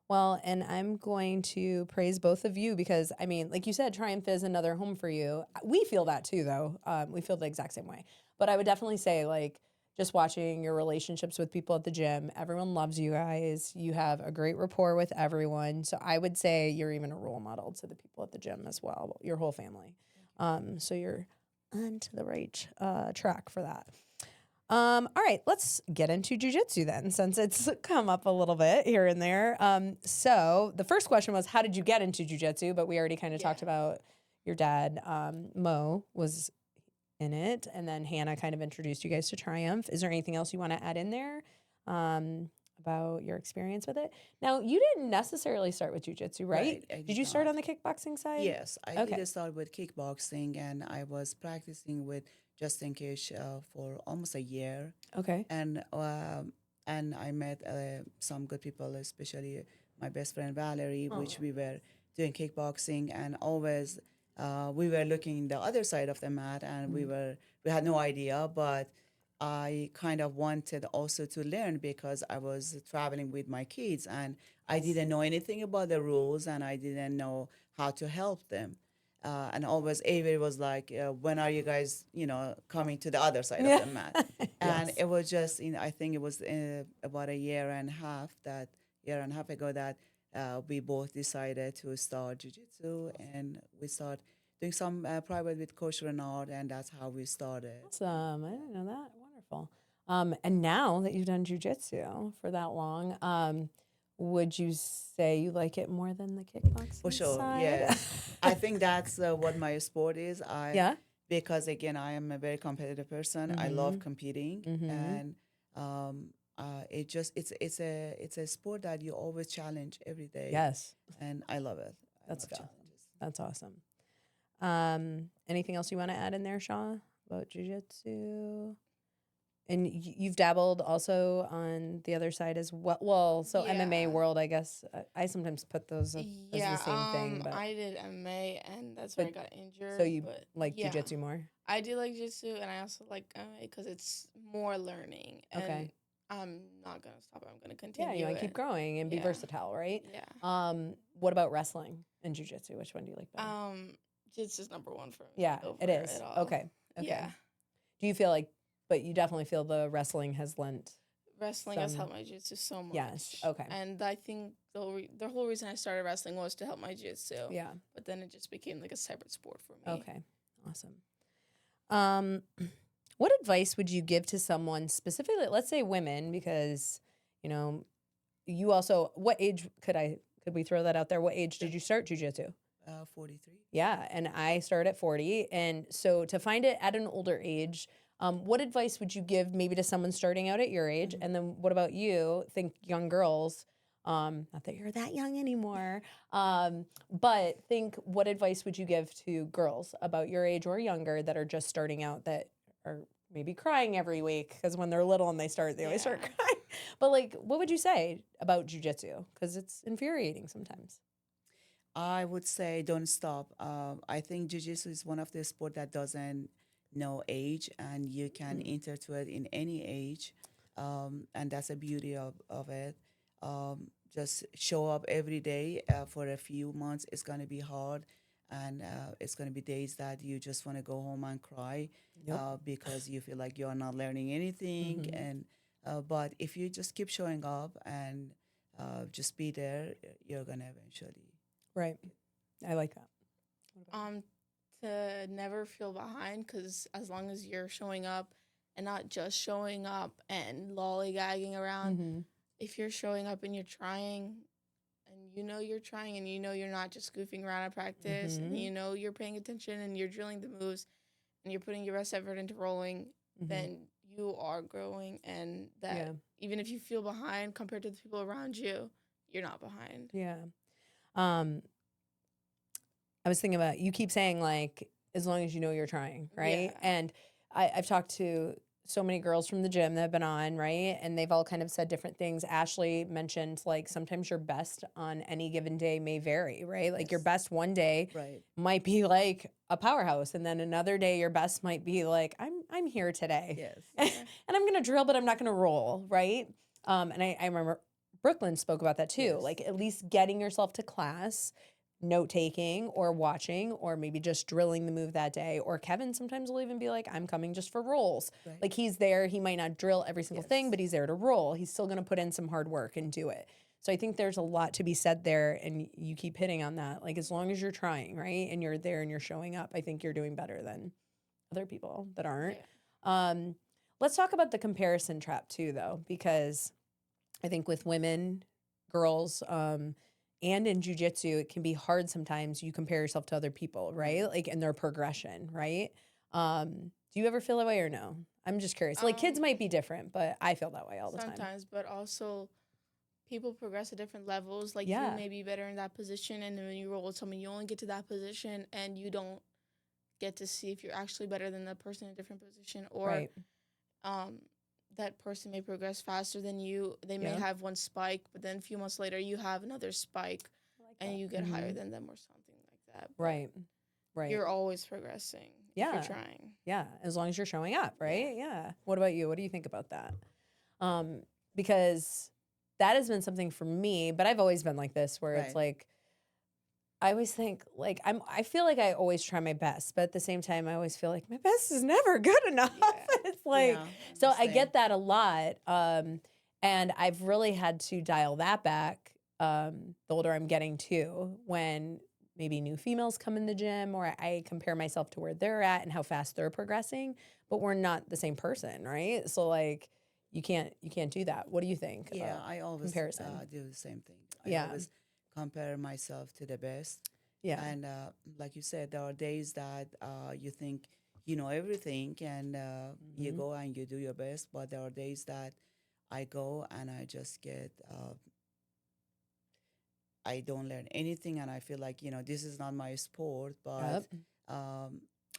Well, and I'm going to praise both of you because, I mean, like you said, Triumph is another home for you. We feel that too, though. We feel the exact same way. But I would definitely say, like, just watching your relationships with people at the gym, everyone loves you guys. You have a great rapport with everyone. So I would say you're even a role model to the people at the gym as well, your whole family. So you're on to the right track for that. All right, let's get into jujitsu then, since it's come up a little bit here and there. So the first question was, how did you get into jujitsu? But we already kind of talked about your dad. Mo was in it, and then Hannah kind of introduced you guys to Triumph. Is there anything else you want to add in there about your experience with it? Now, you didn't necessarily start with jujitsu, right? I Did you start on the kickboxing side? Yes, I Okay. did start with kickboxing, and I was practicing with Justin Kish for almost a year. Okay. And I met some good people, especially my best friend Valerie, which we were doing kickboxing, and always we were looking the other side of the mat, and we had no idea, but I kind of wanted also to learn because I was traveling with my kids, and I didn't know anything about the rules, and I didn't know how to help them. And always Avery was like, when are you guys, coming to the other side of the mat? And it was just, I think it was about a year and a half ago that we both decided to start jiu-jitsu, and we started doing some private with Coach Renard, and that's how we started. Awesome. I didn't know that. Wonderful. And now that you've done jujitsu for that long, would you say you like it more than the kickboxing For sure, side? yeah. I think that's what my sport is. Yeah? Because again, I am a very competitive person. I love competing, and it's a sport that you always challenge every day. Yes. And I love it. That's I love awesome. challenges. That's awesome. Anything else you want to add in there, Shaw, about jujitsu? And you've dabbled also on the other side as well. Well, so MMA world, I guess. I sometimes put those as the same thing. But I did MMA, and that's where I got injured. so you like jujitsu more? I do like jiu-jitsu, and I also like MMA because it's more learning. And Okay. I'm not going to stop. I'm going to continue. Yeah, you want to keep growing and be versatile, right? Yeah. What about wrestling and jujitsu? Which one do you like better? Jiu-jitsu's number one for me. Yeah, it is. Okay. Yeah. Do you feel like, but you definitely feel the wrestling has lent? Wrestling has helped my jiu-jitsu so much. Yes. Okay. And I think the whole reason I started wrestling was to help my jiu-jitsu. Yeah. But then it just became like a separate sport for me. Okay. Awesome. What advice would you give to someone specifically, let's say women, because, you also, what age could we throw that out there? What age did you start jiu-jitsu? 43. Yeah. And I started at 40. And so to find it at an older age, what advice would you give maybe to someone starting out at your age? And then what about you? Think young girls, not that you're that young anymore, but think what advice would you give to girls about your age or younger that are just starting out, that are maybe crying every week? Because when they're little and they always start crying. But what would you say about jiu-jitsu? Because it's infuriating sometimes. I would say don't stop. I think jiu-jitsu is one of the sport that doesn't know age, and you can enter to it in any age, and that's the beauty of it. Just show up every day for a few months. It's going to be hard, and it's going to be days that you just want to go home and cry because you feel like you're not learning anything. And but if you just keep showing up and just be there, you're going to eventually. Right. I like that. To never feel behind, because as long as you're showing up and not just showing up and lollygagging around, if you're showing up and you're trying, and you're trying, and you're not just goofing around at practice, and you're paying attention and you're drilling the moves and you're putting your best effort into rolling, then you are growing, and that even if you feel behind compared to the people around you, you're not behind. Yeah. I was thinking about, you keep saying as long as you know you're trying, right? Yeah. And I've talked to so many girls from the gym that have been on, right? And they've all kind of said different things. Ashley mentioned sometimes your best on any given day may vary, right? Your best one day might be a powerhouse, and then another day your best might be I'm here today. Yes. And I'm gonna drill, but I'm not gonna roll, right? And I remember Brooklyn spoke about that too. At least getting yourself to class, note taking or watching, or maybe just drilling the move that day. Or Kevin sometimes will even be I'm coming just for rolls. Right. He's there. He might not drill every single thing, but he's there to roll. He's still going to put in some hard work and do it. So I think there's a lot to be said there, and you keep hitting on that. As long as you're trying, right, and you're there and you're showing up, I think you're doing better than other people that aren't. let's talk about the comparison trap too, though, because I think with women, girls, and in jujitsu, it can be hard sometimes. You compare yourself to other people, right? Like in their progression, right? Do you ever feel that way or no? I'm just curious. Like kids might be different, but I feel that way all the time. Sometimes, but also people progress at different levels. Like Yeah. you may be better in that position, and then when you roll with someone, you only get to that position, and you don't get to see if you're actually better than the person in a different position, or Right. that person may progress faster than you. They may Yeah. have one spike, but then a few months later, you have another spike, and you get higher than them or something like that. But Right. Right. You're always progressing. Yeah. If you're trying. Yeah, as long as you're showing up, right? Yeah. What about you? What do you think about that? Because that has been something for me, but I've always been like this, where it's Right. like I always think like I feel like I always try my best, but at the same time, I always feel like my best is never good enough. Yeah. It's like Yeah, so the I same. get that a lot, and I've really had to dial that back. The older I'm getting too, when maybe new females come in the gym, or I compare myself to where they're at and how fast they're progressing, but we're not the same person, right? So like you can't do that. What do you think? Yeah, I always comparison. do the same thing. Yeah. I always compare myself to the best. Yeah. And like you said, there are days that you think you know everything, and you Mhm. go and you do your best. But there are days that I go and I just get, I don't learn anything, and I feel like, this is not my sport. But Yep.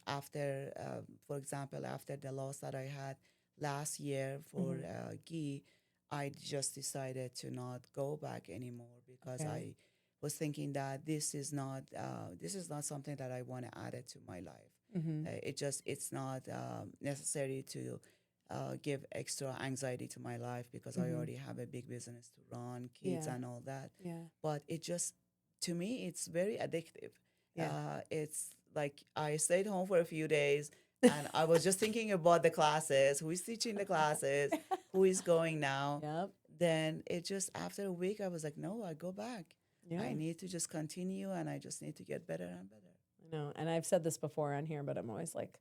after, for example, after the loss that I had last year for gi, I just decided to not go back anymore, because Okay. I was thinking that this is not something that I want to add it to my life. Mhm. It's not necessary to give extra anxiety to my life, because I Mhm. already have a big business to run, kids Yeah. and all that. Yeah. But it just, to me, it's very addictive. Yeah. It's like I stayed home for a few days, and I was just thinking about the classes, who is teaching the classes, who is going now. Yep. Then it just, after a week, I was like, no, I go back. Yeah. I need to just continue, and I just need to get better and better. I know. And I've said this before on here, but I'm always like,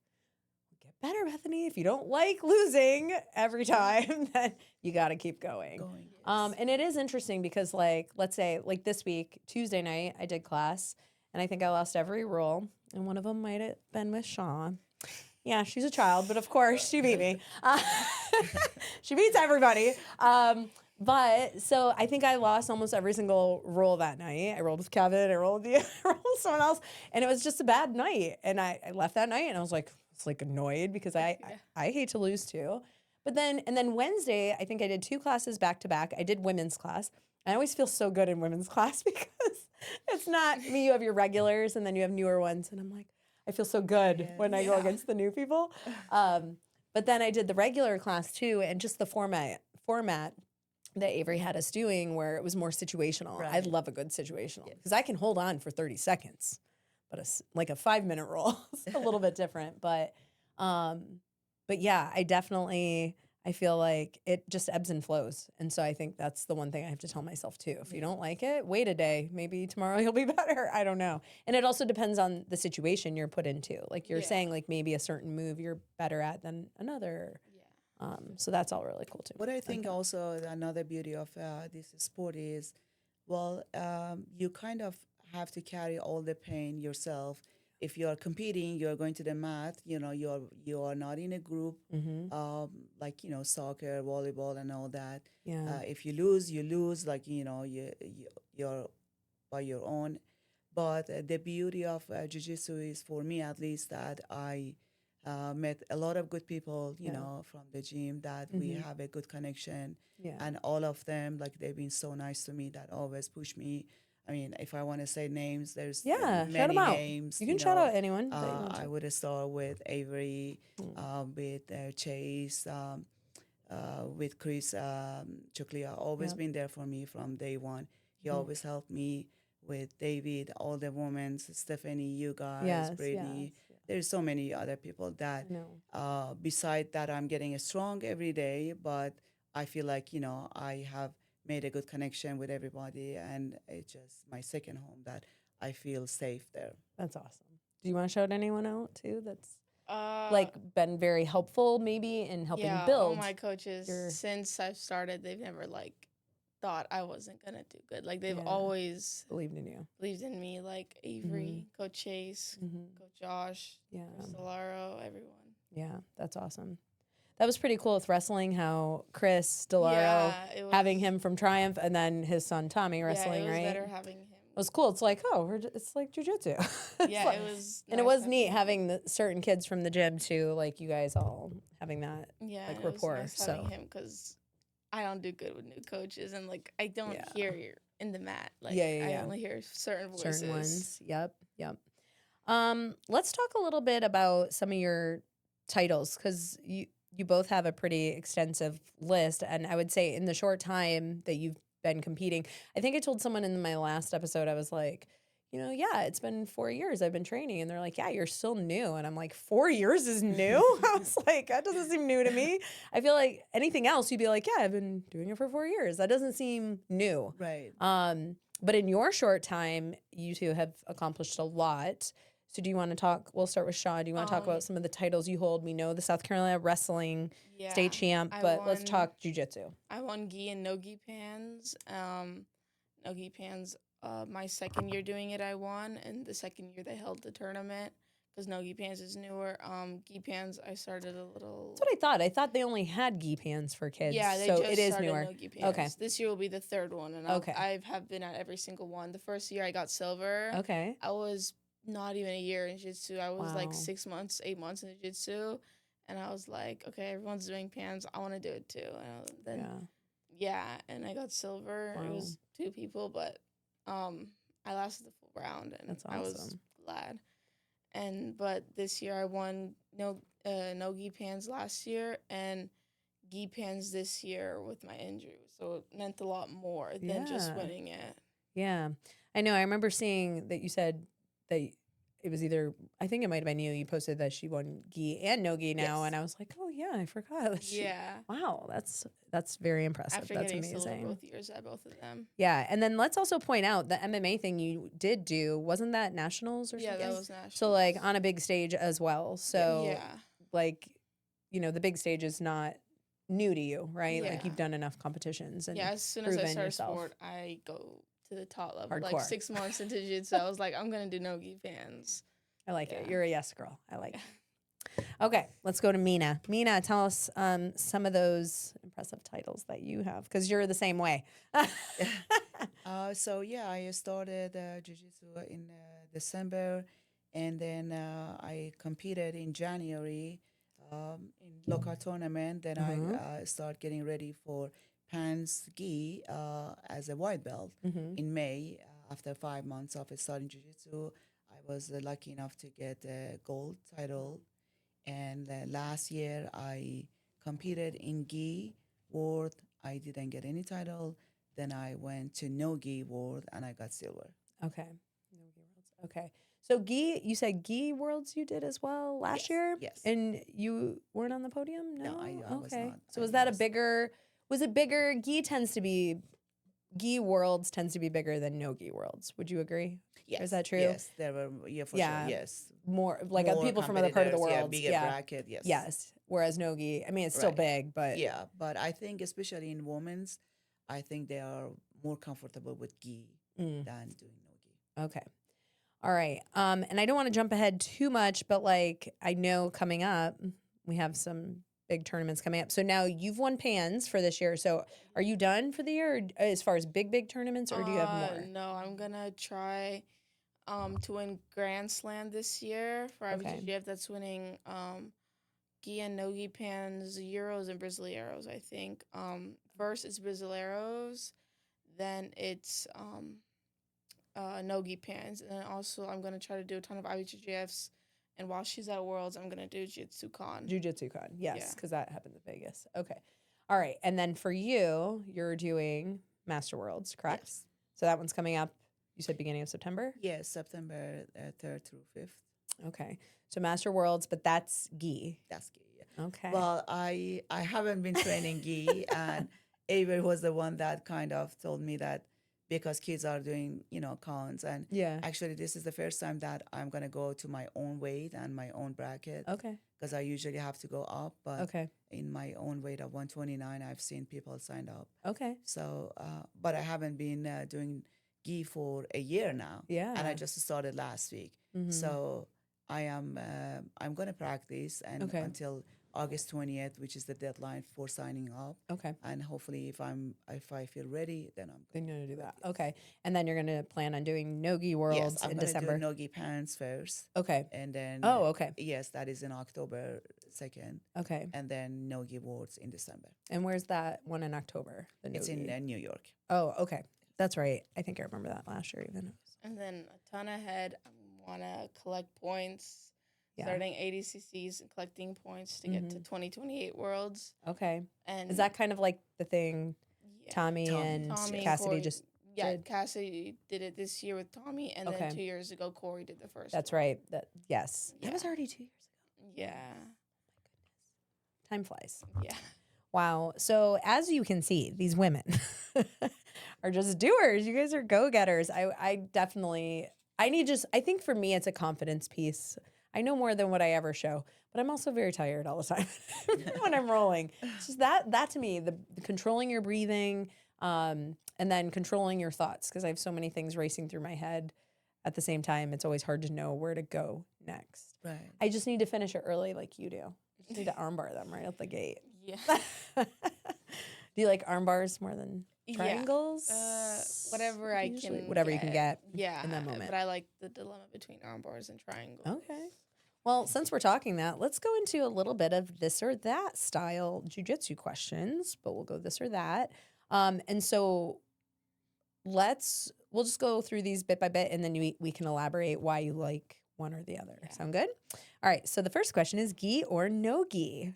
get better, Bethany. If you don't like losing every time, then you got to keep going. And it is interesting because, like, let's say, like this week, Tuesday night, I did class, and I think I lost every rule, and one of them might have been with Shaw. Yeah, she's a child, but of course she beat me. She beats everybody. But so I think I lost almost every single roll that night. I rolled with Kevin, I rolled with you, I rolled with someone else, and it was just a bad night. And I left that night, and I was like annoyed because I hate to lose too. But then Wednesday, I think I did 2 classes back to back. I did women's class. I always feel so good in women's class because it's not me. You have your regulars, and then you have newer ones, and I'm like, I feel so good when I go against the new people. But then I did the regular class too, and just the format that Avery had us doing, where it was more situational. I Right. love a good situational because I can hold on for 30 seconds, but like a 5-minute roll is a little bit different. But yeah, I feel like it just ebbs and flows. And so I think that's the one thing I have to tell myself too. If you don't like it, wait a day. Maybe tomorrow you'll be better. I don't know. And it also depends on the situation you're put into. Like you're saying, like maybe a certain move you're better at than another. So that's all really cool too. What I think also another beauty of this sport is, well, you kind of have to carry all the pain yourself. If you are competing, you are going to the mat. You are not in a group, like soccer, volleyball, and all that. Yeah. If you lose, you lose. Like you're by your own. But the beauty of jiu-jitsu is, for me at least, that I met a lot of good people, from the gym, that we have a good connection. Yeah. And all of them, like, they've been so nice to me, that always push me. I mean, if I want to say names, there's Yeah, many shout 'em out. names. You can shout out anyone that you want I to. would start with Avery, with Chase, with Chris Chuklia. Always been there for me from day one. He always helped me with David, all the women, Stephanie, you guys, Yes, Brittany. yes. There's so many other people that, No. beside that, I'm getting strong every day, but I feel like, I have made a good connection with everybody, and it's just my second home, that I feel safe there. That's awesome. Do you want to shout anyone out too? That's like been very helpful maybe in helping yeah, build? all my coaches your- since I've started, they've never like thought I wasn't gonna do good. Like they've Yeah. always Believed in you. believed in me. Like Avery, Coach Chase, Coach Josh, Yeah. Chris Delaro, everyone. Yeah, that's awesome. That was pretty cool with wrestling, how Chris Delaro, Yeah, it was, having him from Triumph, and then his son Tommy yeah, wrestling, it was right? better having him. It was cool. It's like, oh, it's like jujitsu. It's Yeah, like- it was. and it nice was having neat him. having the certain kids from the gym too, like you guys all having that. Yeah, like, and it rapport, was nice having so. him because I don't do good with new coaches, and like I don't Yeah. hear in the mat. Like Yeah, I yeah. only hear certain voices. Certain ones. Yep. Let's talk a little bit about some of your titles, because you both have a pretty extensive list, and I would say in the short time that you've been competing, I think I told someone in my last episode, I was like, yeah, it's been 4 years I've been training, and they're like, yeah, you're still new, and I'm like, 4 years is new? I was like, that doesn't seem new to me. I feel like anything else, you'd be like, yeah, I've been doing it for 4 years. That doesn't seem new. Right. But in your short time, you two have accomplished a lot. So do you want to talk? We'll start with Shaw. Do you want to talk about some of the titles you hold? We know the South Carolina wrestling Yeah, state champ, I but let's won- talk jujitsu. I won gi and no gi pans. No gi pans. My second year doing it, I won, and the second year they held the tournament because no gi pans is newer. Gi pans, I started a little. That's what I thought. I thought they only had gi pans for kids. Yeah, they so just it is started newer. no gi pans. Okay. This year will be the third one, and Okay. I have been at every single one. The first year I got silver. Okay. I was not even a year in jiu-jitsu. I was like Wow. 6 months, 8 months in jiu-jitsu, and I was like, okay, everyone's doing pans. I want to do it too. And then and I got silver. It Wow. was 2 people, but I lasted the full round, and That's I was awesome. glad. But this year I won no gi pans last year and gi pans this year with my injury, so it meant a lot more than just Yeah. winning it. Yeah. I know. I remember seeing that you said that it was either, I think it might have been you posted that she won gi and no gi now. Yes. And I was like, oh, yeah, I forgot. that she- Yeah. Wow. That's very impressive. After That's getting silver amazing. both years at both of them. Yeah. And then let's also point out the MMA thing you did do, wasn't that nationals or Yeah, something? that was national. So like on a big stage as well. So yeah. like, the big stage is not new to you, right? Like Yeah. you've done enough competitions and Yeah, as soon as I proven started yourself. sport, I go to the top level. Hardcore. Like 6 months into jiu-jitsu, I was like, I'm gonna do no gi pans. I like it. Yeah. You're a yes girl. I like it. Okay, let's go to Mina. Mina, tell us some of those impressive titles that you have, because you're the same way. So yeah, I started jiu-jitsu in December, and then I competed in January in local tournament. Then I start getting ready for pans gi as a white belt in May. After 5 months of starting jiu-jitsu, I was lucky enough to get a gold title. And last year I competed in gi world. I didn't get any title. Then I went to no gi world and I got silver. Okay. No gi worlds. Okay. So gi, you said gi worlds you did as well last Yes, year? yes. And you weren't on the podium? No. No, I was okay. not. So I was that a lost. bigger, was it bigger? Gi worlds tends to be bigger than no gi worlds. Would you agree? Yes. Is that true? Yes, there were, for Yeah. sure, yes. More like More people from other part of the competitors, world. bigger bracket, yes. Yes. Whereas no gi, I mean, it's still Right. big, but Yeah, but I think especially in women's, I think they are more comfortable with gi than doing no gi. Okay. All right. And I don't want to jump ahead too much, but like I know coming up, we have some big tournaments coming up. So now you've won pans for this year. So are you done for the year as far as big tournaments, or do you have more? No, I'm gonna try to win Grand Slam this year for Okay. IBJJF. That's winning gi and no gi pans, Euros and Brasileiros, I think. First it's Brasileiros, then it's no gi pans, and then also I'm gonna try to do a ton of IBJJFs. And while she's at Worlds, I'm gonna do Jiu-Jitsu Con. Jiu-Jitsu Con. Yes, Yeah. because that happened in Vegas. Okay. All right. And then for you, you're doing Master Worlds, correct? Yes. So that one's coming up, you said beginning of September? Yes, September 3rd through 5th. Okay. So Master Worlds, but that's gi. That's gi. Yeah. Okay. Well, I haven't been training gi, and Avery was the one that kind of told me that because kids are doing, cones. And Yeah. actually, this is the first time that I'm going to go to my own weight and my own bracket. Okay. Because I usually have to go up. But Okay. in my own weight of 129, I've seen people signed up. Okay. So, but I haven't been doing gi for a year now. Yeah. And I just started last week. So I'm going to practice and Okay. until August 20th, which is the deadline for signing up. Okay. And hopefully if I feel ready, then I'm Then going you're gonna do that. Okay. And then you're gonna plan on doing Nogi Worlds I'm in gonna December. do Nogi Pants first. Okay. And then Oh, okay. yes, that is in October 2nd. Okay. And then Nogi Worlds in December. And where's that one in October? The It's in Nogi? New York. Oh, okay. That's right. I think I remember that last year even. And then a ton ahead, I want to collect points, Yeah. starting 80 cc's and collecting points to get to 2028 Worlds. Okay. And Is that kind of like the thing yeah, Tommy and Cassidy Corey- just yeah, did? Cassidy did it this year with Tommy, and Okay. then 2 years ago Corey did the first. That's one. right. Yes. That Yeah. was already 2 years ago. Yeah, Time flies. yeah. Wow. So as you can see, these women are just doers. You guys are go-getters. I definitely I think for me it's a confidence piece. I know more than what I ever show, but I'm also very tired all the time when I'm rolling. It's just that to me, the controlling your breathing, and then controlling your thoughts, because I have so many things racing through my head at the same time. It's always hard to know where to go next. Right. I just need to finish it early like you do. I just need to armbar them right out the gate. Yeah. Do you like arm bars more than triangles? Whatever I Usually, can. whatever you can get. Yeah. in that moment. But I like the dilemma between arm bars and triangles. Okay. Well, since we're talking that, let's go into a little bit of this or that style jujitsu questions, but we'll go this or that. And so we'll just go through these bit by bit, and then we can elaborate why you like one or the other. Yeah. Sound good? All right. So the first question is gi or no gi?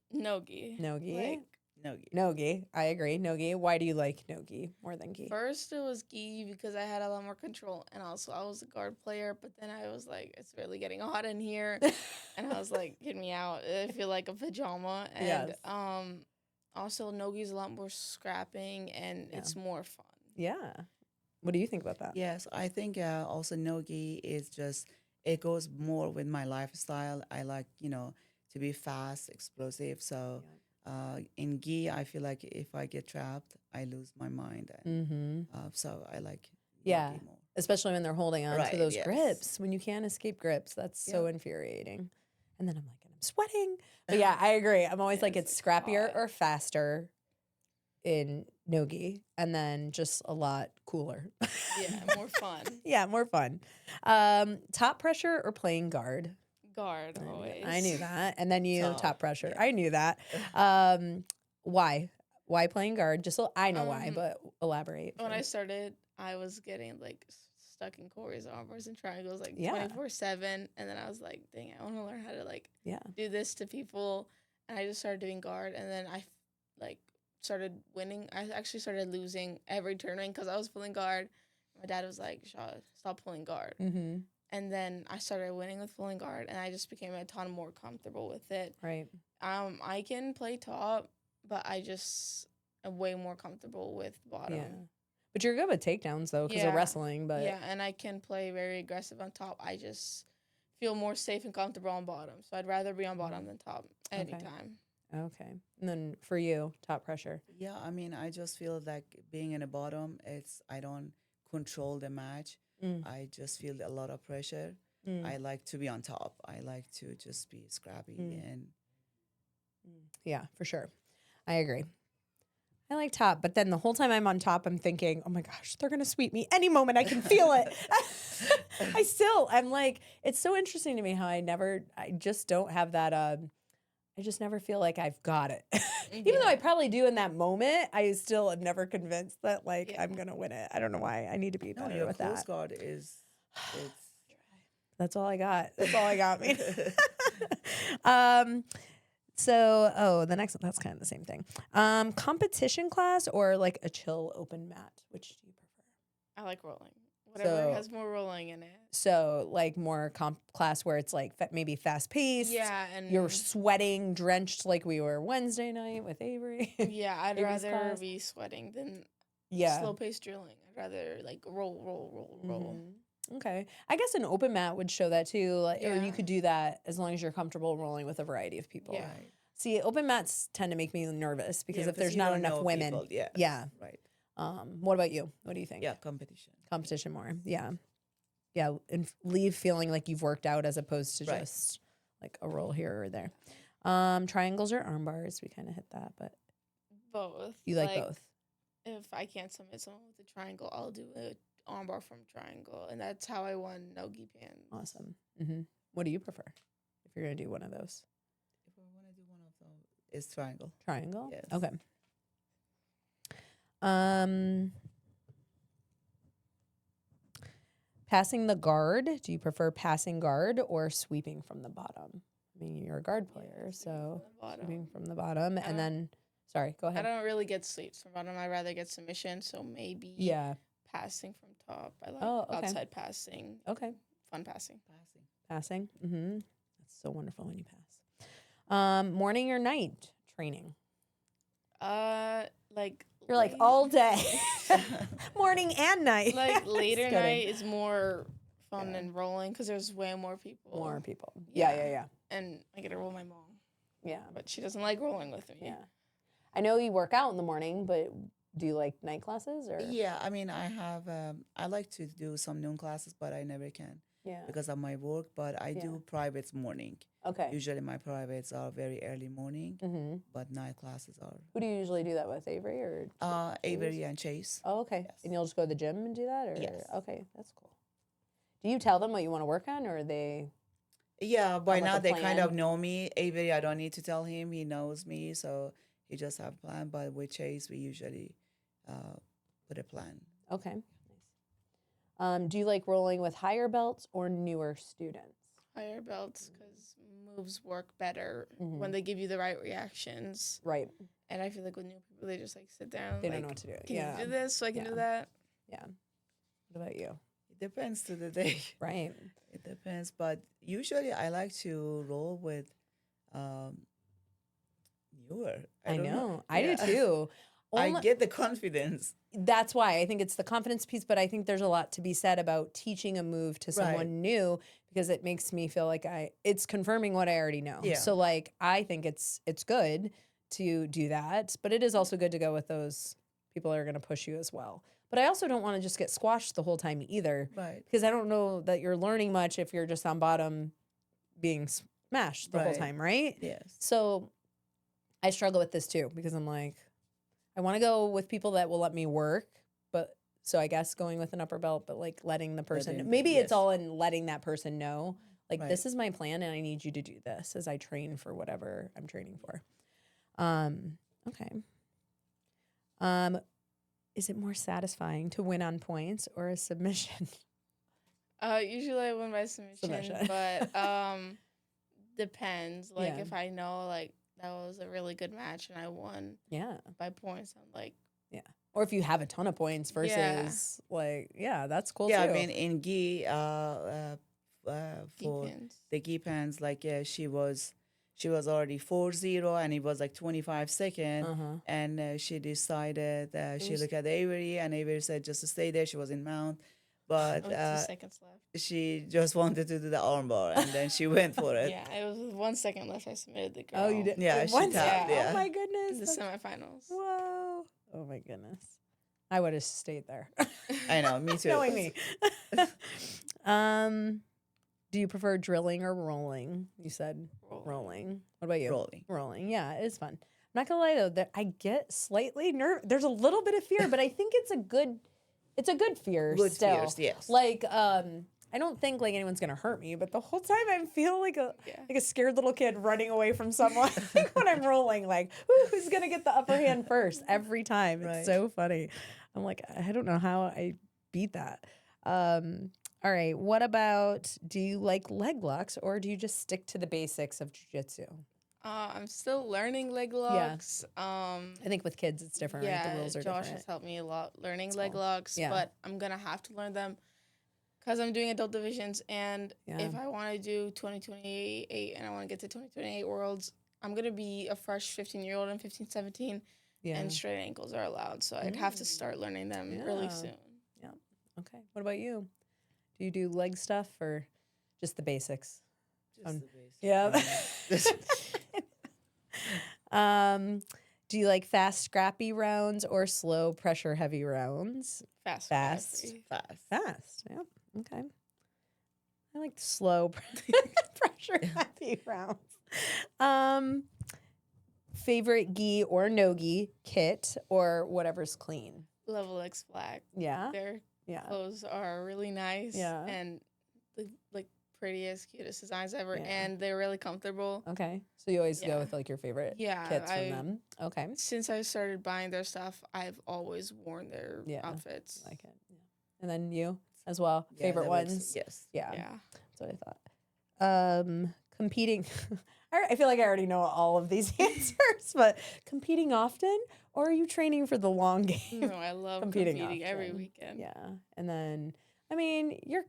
Nogi. No-gi. Like, Nogi. No-gi. I agree. No-gi. Why do you like no-gi more than gi? first it was gi because I had a lot more control, and also I was a guard player, but then I was like, it's really getting hot in here. And I was like, get me out. I feel like a pajama. And Yes. also Nogi is a lot more scrapping, and Yeah. it's more fun. Yeah. What do you think about that? Yes, I think also Nogi is just, it goes more with my lifestyle. I like, to be fast, explosive. So in gi, I feel like if I get trapped, I lose my mind. And, Mm-hmm. so I like Yeah. Nogi more. Especially when they're holding on to Right, those yes. grips, when you can't escape grips. That's so infuriating. And then I'm like, I'm sweating. But yeah, I agree. I'm always like, it's scrappier hot. or faster in no-gi, and then just a lot cooler. Yeah, more fun. Yeah, more fun. Top pressure or playing guard? Guard always. I knew that. And then you top Top, pressure. yeah. I knew that. Why? Why playing guard? Just so I know why, but elaborate. When for I me. started, I was getting like stuck in Corey's arm bars and triangles like Yeah. 24/7, and then I was like, dang, I want to learn how to like Yeah. do this to people, and I just started doing guard, and then I like started winning. I actually started losing every tournament because I was pulling guard. My dad was like, Shaw, stop pulling guard. Mm-hmm. And then I started winning with pulling guard, and I just became a ton more comfortable with it. Right. I can play top, but I just am way more comfortable with bottom. Yeah. But you're good with takedowns though, because of Yeah. wrestling. But Yeah, and I can play very aggressive on top. I just feel more safe and comfortable on bottom. So I'd rather be on bottom than top anytime. okay. And then for you, top pressure. Yeah, I mean, I just feel like being in a bottom, I don't control the match. I just feel a lot of pressure. I like to be on top. I like to just be scrappy and Yeah, for sure. I agree. I like top, but then the whole time I'm on top, I'm thinking, oh my gosh, they're going to sweep me any moment. I can feel it. I'm like, it's so interesting to me how I just don't have that, I just never feel like I've got it. Even though I probably do in that moment, I still am never convinced that like I'm going to win it. I don't know why. I need to be no, better your with close that. guard is it's That's all I got. That's all I got me. The next one, that's kind of the same thing. Competition class or like a chill open mat? Which do you prefer? I like rolling. Whatever So- has more rolling in it. So like more comp class where it's like maybe fast paced. Yeah, and You're sweating, drenched like we were Wednesday night with Avery. yeah, I'd Avery's rather class. be sweating than Yeah. slow paced drilling. I'd rather like roll. Okay. I guess an open mat would show that too. Like, or you Yeah. could do that as long as you're comfortable rolling with a variety of people. Yeah. Right. See, open mats tend to make me nervous because Yeah, if there's you not don't enough know women. people, yes. Yeah. Right. What about you? What do you think? Yeah, competition. Competition more. Yeah. Yeah. And leave feeling like you've worked out as opposed to Right. just like a roll here or there. Triangles or arm bars. We kind of hit that, but Both. you like both. If I can't submit someone with a triangle, I'll do a armbar from triangle, and that's how I won Nogi Pan. Awesome. What do you prefer if you're going to do one of those? If I want to do one of them, it's triangle. Triangle? Yes. Okay. Passing the guard. Do you prefer passing guard or sweeping from the bottom? I mean, you're a guard player, so sweeping from the bottom. And then, sorry, go I ahead. don't really get sweeps from bottom. I'd rather get submission, so maybe Yeah. passing from top. I like Oh, okay. outside passing, Okay. fun passing. Passing. Passing. That's so wonderful when you pass. Morning or night training? Like You're like all day, morning and night. like Just later kidding. night is more fun than rolling because there's way more people. More people. Yeah. Yeah. And I get to roll my mom, Yeah. but she doesn't like rolling with me. Yeah. I know you work out in the morning, but do you like night classes or? Yeah, I mean, I have. I like to do some noon classes, but I never can Yeah. because of my work. But I do privates morning. Okay. Usually, my privates are very early morning, but night classes are Who do you usually do that with, Avery or? Avery and Chase. Oh, okay. Yes. And you'll just go to the gym and do that, or? Yes. Okay, that's cool. Do you tell them what you want to work on, or are they? Yeah, by like now a they kind of plan? know me. Avery, I don't need to tell him; he knows me, so he just have a plan. But with Chase, we usually put a plan. Okay. Nice. Do you like rolling with higher belts or newer students? Higher belts because moves work better when they give you the right reactions. Right. And I feel like with new people, they just like sit down. They like, don't know what to do. Can Yeah. you do this so I can Yeah. do that? Yeah. What about you? It depends to the day. Right. It depends, but usually I like to roll with newer. I don't know. I do Yeah. too. I Only- get the confidence. That's why I think it's the confidence piece, but I think there's a lot to be said about teaching a move to someone Right. new because it makes me feel like it's confirming what I already know. Yeah. So like I think it's good to do that, but it is also good to go with those people that are going to push you as well. But I also don't want to just get squashed the whole time either Right. because I don't know that you're learning much if you're just on bottom being smashed the whole Right. time, right? Yes. So I struggle with this too because I'm like, I want to go with people that will let me work, but so I guess going with an upper belt, but like letting the person, Letting- maybe it's yes. all in letting that person know, like Right. this is my plan and I need you to do this as I train for whatever I'm training for. Okay. Is it more satisfying to win on points or a submission? Usually I win by submission, but depends. Like Yeah. if I know like that was a really good match and I won Yeah. by points, I'm like, Or if you have a ton of points versus that's cool Yeah, too. I mean in gi for defense. the gi pants, like she was already 4-0 and it was like 25 seconds. And she decided she looked at Avery and Avery said just to stay there. She was in mount, but With 2 seconds left. she just wanted to do the armbar and then she went for it. Yeah, it was with 1 second left. I submitted the girl. Oh, you did? Yeah, In she one tapped, second? yeah. Oh my goodness. In the that's- semifinals. Whoa. Oh my goodness. I would have stayed there. I know, me too. Knowing me. Do you prefer drilling or rolling? You said rolling. What about you? Rolling. Rolling. Yeah, it is fun. I'm not gonna lie though, that I get slightly nervous. There's a little bit of fear, but I think it's a good fear Good still. fears, yes. Like I don't think like anyone's gonna hurt me, but the whole time I feel like a scared little kid running away from someone when I'm rolling. Like, who's gonna get the upper hand first every time? It's Right. so funny. I'm like, I don't know how I beat that. All right. What about? Do you like leg locks or do you just stick to the basics of jiu-jitsu? I'm still learning leg locks. I think with kids it's different, right? The rules are Josh different. has helped me a lot learning That's leg cool. locks, Yeah. but I'm gonna have to learn them because I'm doing adult divisions. And if I want to do 2028 and I want to get to 2028 Worlds, I'm gonna be a fresh 15-year-old and 15, 17. Yeah. and straight ankles are allowed. So I'd have to start learning them really Yeah. soon. Yeah. Okay. What about you? Do you do leg stuff or just the basics? Just the basic. Yeah. Do you like fast, scrappy rounds or slow, pressure, heavy rounds? Fast. Fast. Fast. Fast. Fast. Yeah. Okay. I like slow, pressure, heavy rounds. Favorite gi or no gi kit or whatever's clean. Level X Black. Yeah. Their Yeah. clothes are really nice. Yeah. And the like prettiest, cutest designs ever. Yeah. And they're really comfortable. Okay. So you always go Yeah. with like your favorite Yeah, kits from them. Okay. Since I started buying their stuff, I've always worn their Yeah. outfits. Like it. Yeah. And then you as well. Yeah, Favorite that works. ones. Yes. Yeah. Yeah. That's what I thought. Competing. I feel like I already know all of these answers, but competing often, or are you training for the long game? No, I love Competing competing every often. weekend. Yeah. And then, I mean, you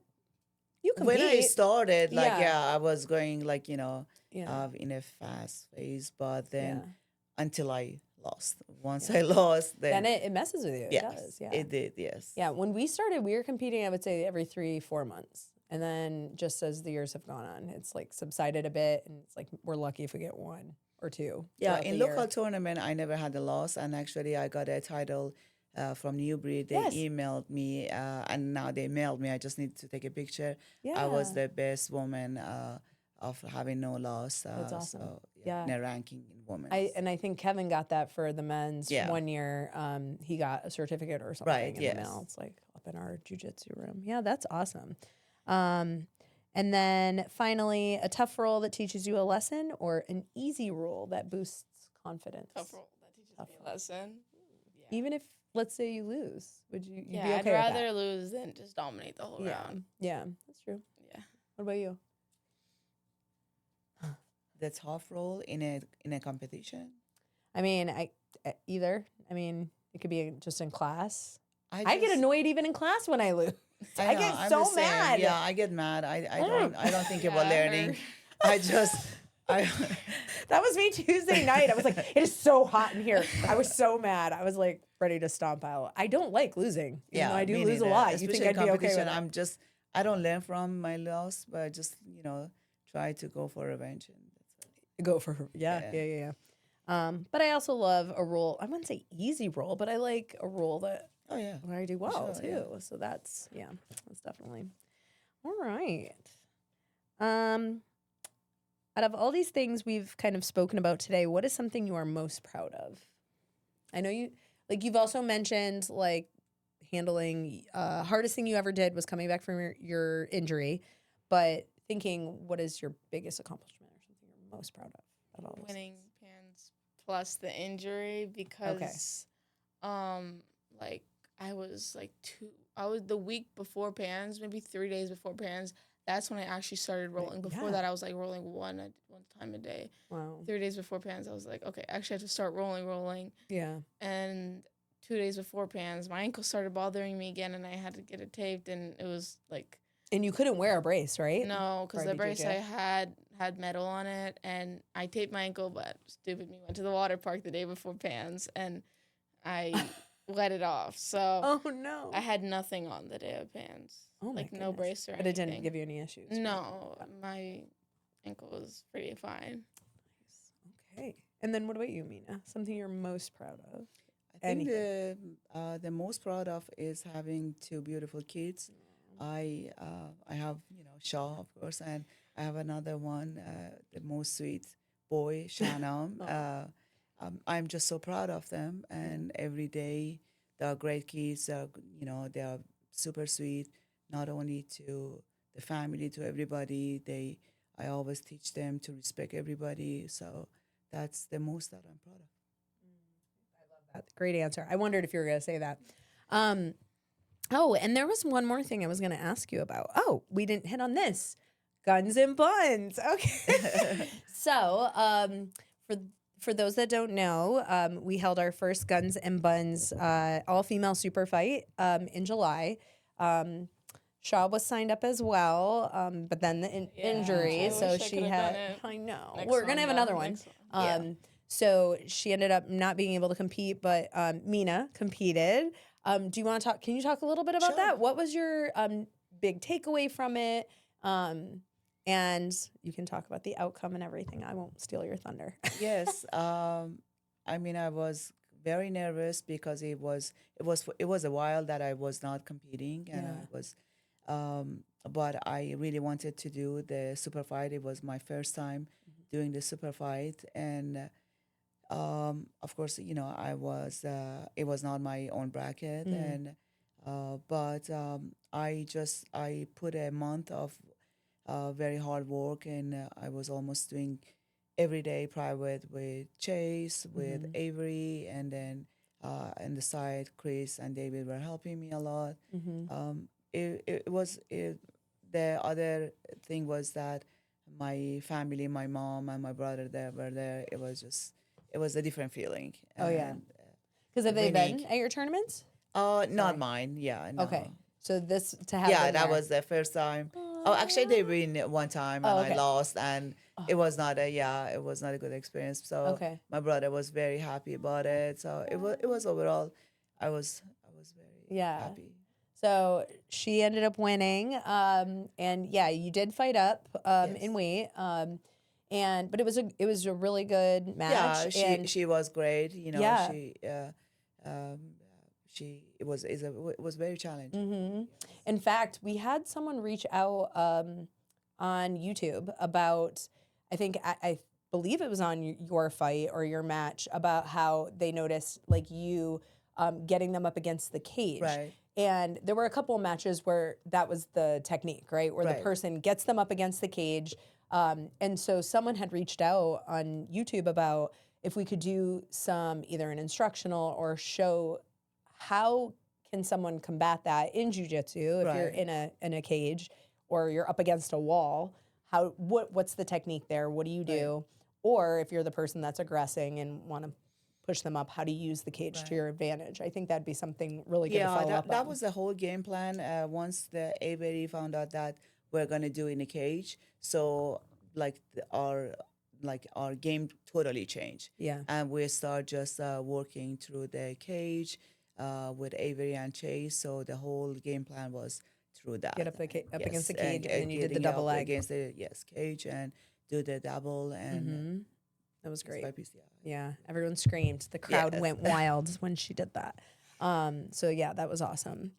compete. When I started, like, Yeah. I was going like, yeah. in a fast phase, but then Yeah. until I lost. Once I lost, Then then it messes with you. It yes, does. Yeah. it did. Yes. Yeah. When we started, we were competing, I would say, every 3-4 months. And then just as the years have gone on, it's like subsided a bit. And it's like we're lucky if we get 1 or 2. Yeah, throughout in the local year. tournament, I never had a loss, and actually, I got a title from New Breed. They Yes. emailed me, and now they mailed me. I just need to take a picture. Yeah. I was the best woman of having no loss. That's awesome. So, Yeah. in a ranking in women. I think Kevin got that for the men's Yeah. 1 year. He got a certificate or something Right, in yes. the mail. It's like up in our jiu-jitsu room. Yeah, that's awesome. And then finally, a tough rule that teaches you a lesson or an easy rule that boosts confidence. Tough role. That teaches Tough me role. a lesson. Yeah. Even if, let's say, you lose, would you Yeah, be okay I'd with rather that? lose than just dominate the whole Yeah, round. yeah, that's true. Yeah. What about you? The tough role in a competition. I mean, either. I mean, it could be just in class. I get just- annoyed even in class when I lose. I know, get I'm so the same. mad. Yeah, I get mad. I don't think about Yeah, learning. I just That was me Tuesday night. I was like, it is so hot in here. I was so mad. I was like ready to stomp out. I don't like losing. Even though I do me lose a neither. lot. You Especially think I'd in be okay with competition, that? I don't learn from my loss, but I just try to go for revenge. And that's it. Go for her. Yeah. But I also love a role. I wouldn't say easy role, but I like a role that Oh yeah. where I do well Sure, too. yeah. So that's definitely all right. Out of all these things we've kind of spoken about today, what is something you are most proud of? I know you've also mentioned like handling hardest thing you ever did was coming back from your injury, but thinking what is your biggest accomplishment or something you're most proud of all those Winning things? pans plus the injury because like I was the week before pans, maybe 3 days before pans, that's when I actually started rolling. Before Yeah. that I was like rolling one time a day. Wow. 3 days before pans I was like, okay, I actually have to start rolling. Yeah. And 2 days before pans my ankle started bothering me again and I had to get it taped and it was like And you couldn't wear a brace, right? no, because For the brace BJJ? I had metal on it, and I taped my ankle, but stupid me went to the water park the day before pans, and I let it off. So Oh no. I had nothing on the day of pans, Oh my like no goodness. brace or But it didn't anything. give you any issues. right? No, my ankle was pretty fine. Okay. And then what about you, Mina? Something you're most proud of? I think the most proud of is having 2 beautiful kids. I have Shah, of course, and I have another one, the most sweet boy, Shahnam. I'm just so proud of them, and every day they are great kids. They are super sweet, not only to the family, to everybody. I always teach them to respect everybody. So that's the most that I'm proud of. Great answer. I wondered if you were going to say that. Oh, and there was one more thing I was going to ask you about. Oh, we didn't hit on this. Gunz Bunz. Okay. So, for those that don't know, we held our first Gunz Bunz all-female super fight in July. Shaw was signed up as well, but then the injury, I so wish I she could've had. done it. I know. Next We're gonna one, have though. another one. Next one. So she ended up not being able to compete, but Mina competed. Do you want to talk? Can you talk a little bit about Sure. that? What was your big takeaway from it? And you can talk about the outcome and everything. I won't steal your thunder. Yes. I mean, I was very nervous because it was a while that I was not competing, and I was, but I really wanted to do the super fight. It was my first time doing the super fight, and of course, you know, it was not my own bracket, and but I put a month of very hard work, and I was almost doing everyday private with Chase, with Avery, and then on the side, Chris and David were helping me a lot. The other thing was that my family, my mom and my brother, they were there. It was a different feeling. Oh, yeah. And, Because have they been winning. at your tournaments? Not mine. Yeah. No. Okay. So this to have Yeah, them that there. was the first time. Oh, actually, they win one time and okay. I lost, and it was not a good experience. So Okay. my brother was very happy about it. So it was overall, I was very happy. So she ended up winning, and yeah, you did fight up in weight, but it was a really good match. Yeah, she was great. You know, Yeah. it was very challenging. In fact, we had someone reach out on YouTube about, I believe it was on your fight or your match, about how they noticed like you getting them up against the cage. Right. And there were a couple of matches where that was the technique, right? Where the Right. person gets them up against the cage. And so someone had reached out on YouTube about if we could do some, either an instructional or show how can someone combat that in jiu-jitsu if you're Right. in a cage or you're up against a wall. What's the technique there? What do you do? Or if you're the person that's aggressing and want to push them up, how to use the cage to your advantage. I think that'd be something really good to follow up on. That was the whole game plan. Once the Avery found out that we're gonna do in a cage, so like our game totally changed. Yeah. And we start just working through the cage with Avery and Chase. So the whole game plan was through that. Get up against the cage, and then you did the getting double up leg. against the cage and do the double, and That was great. 5 piece, yeah. Yeah, everyone screamed. The crowd Yes. went wild when she did that. So yeah, that was awesome.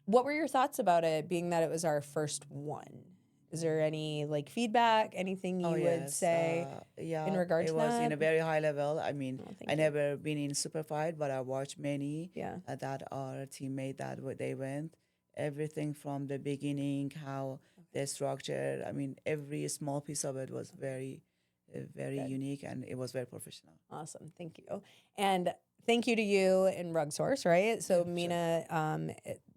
What were your thoughts about it, being that it was our first one? Is there any like feedback, anything you would Yes, say in regard to it was that? in a very high level. I mean, thank I you. never been in super fight, but I watched many Yeah. that are teammate they went. Everything from the beginning, how the structure. I mean, every small piece of it was very unique, and it was very professional. Awesome. Thank you. And thank you to you and Rug Source, right? So Mina,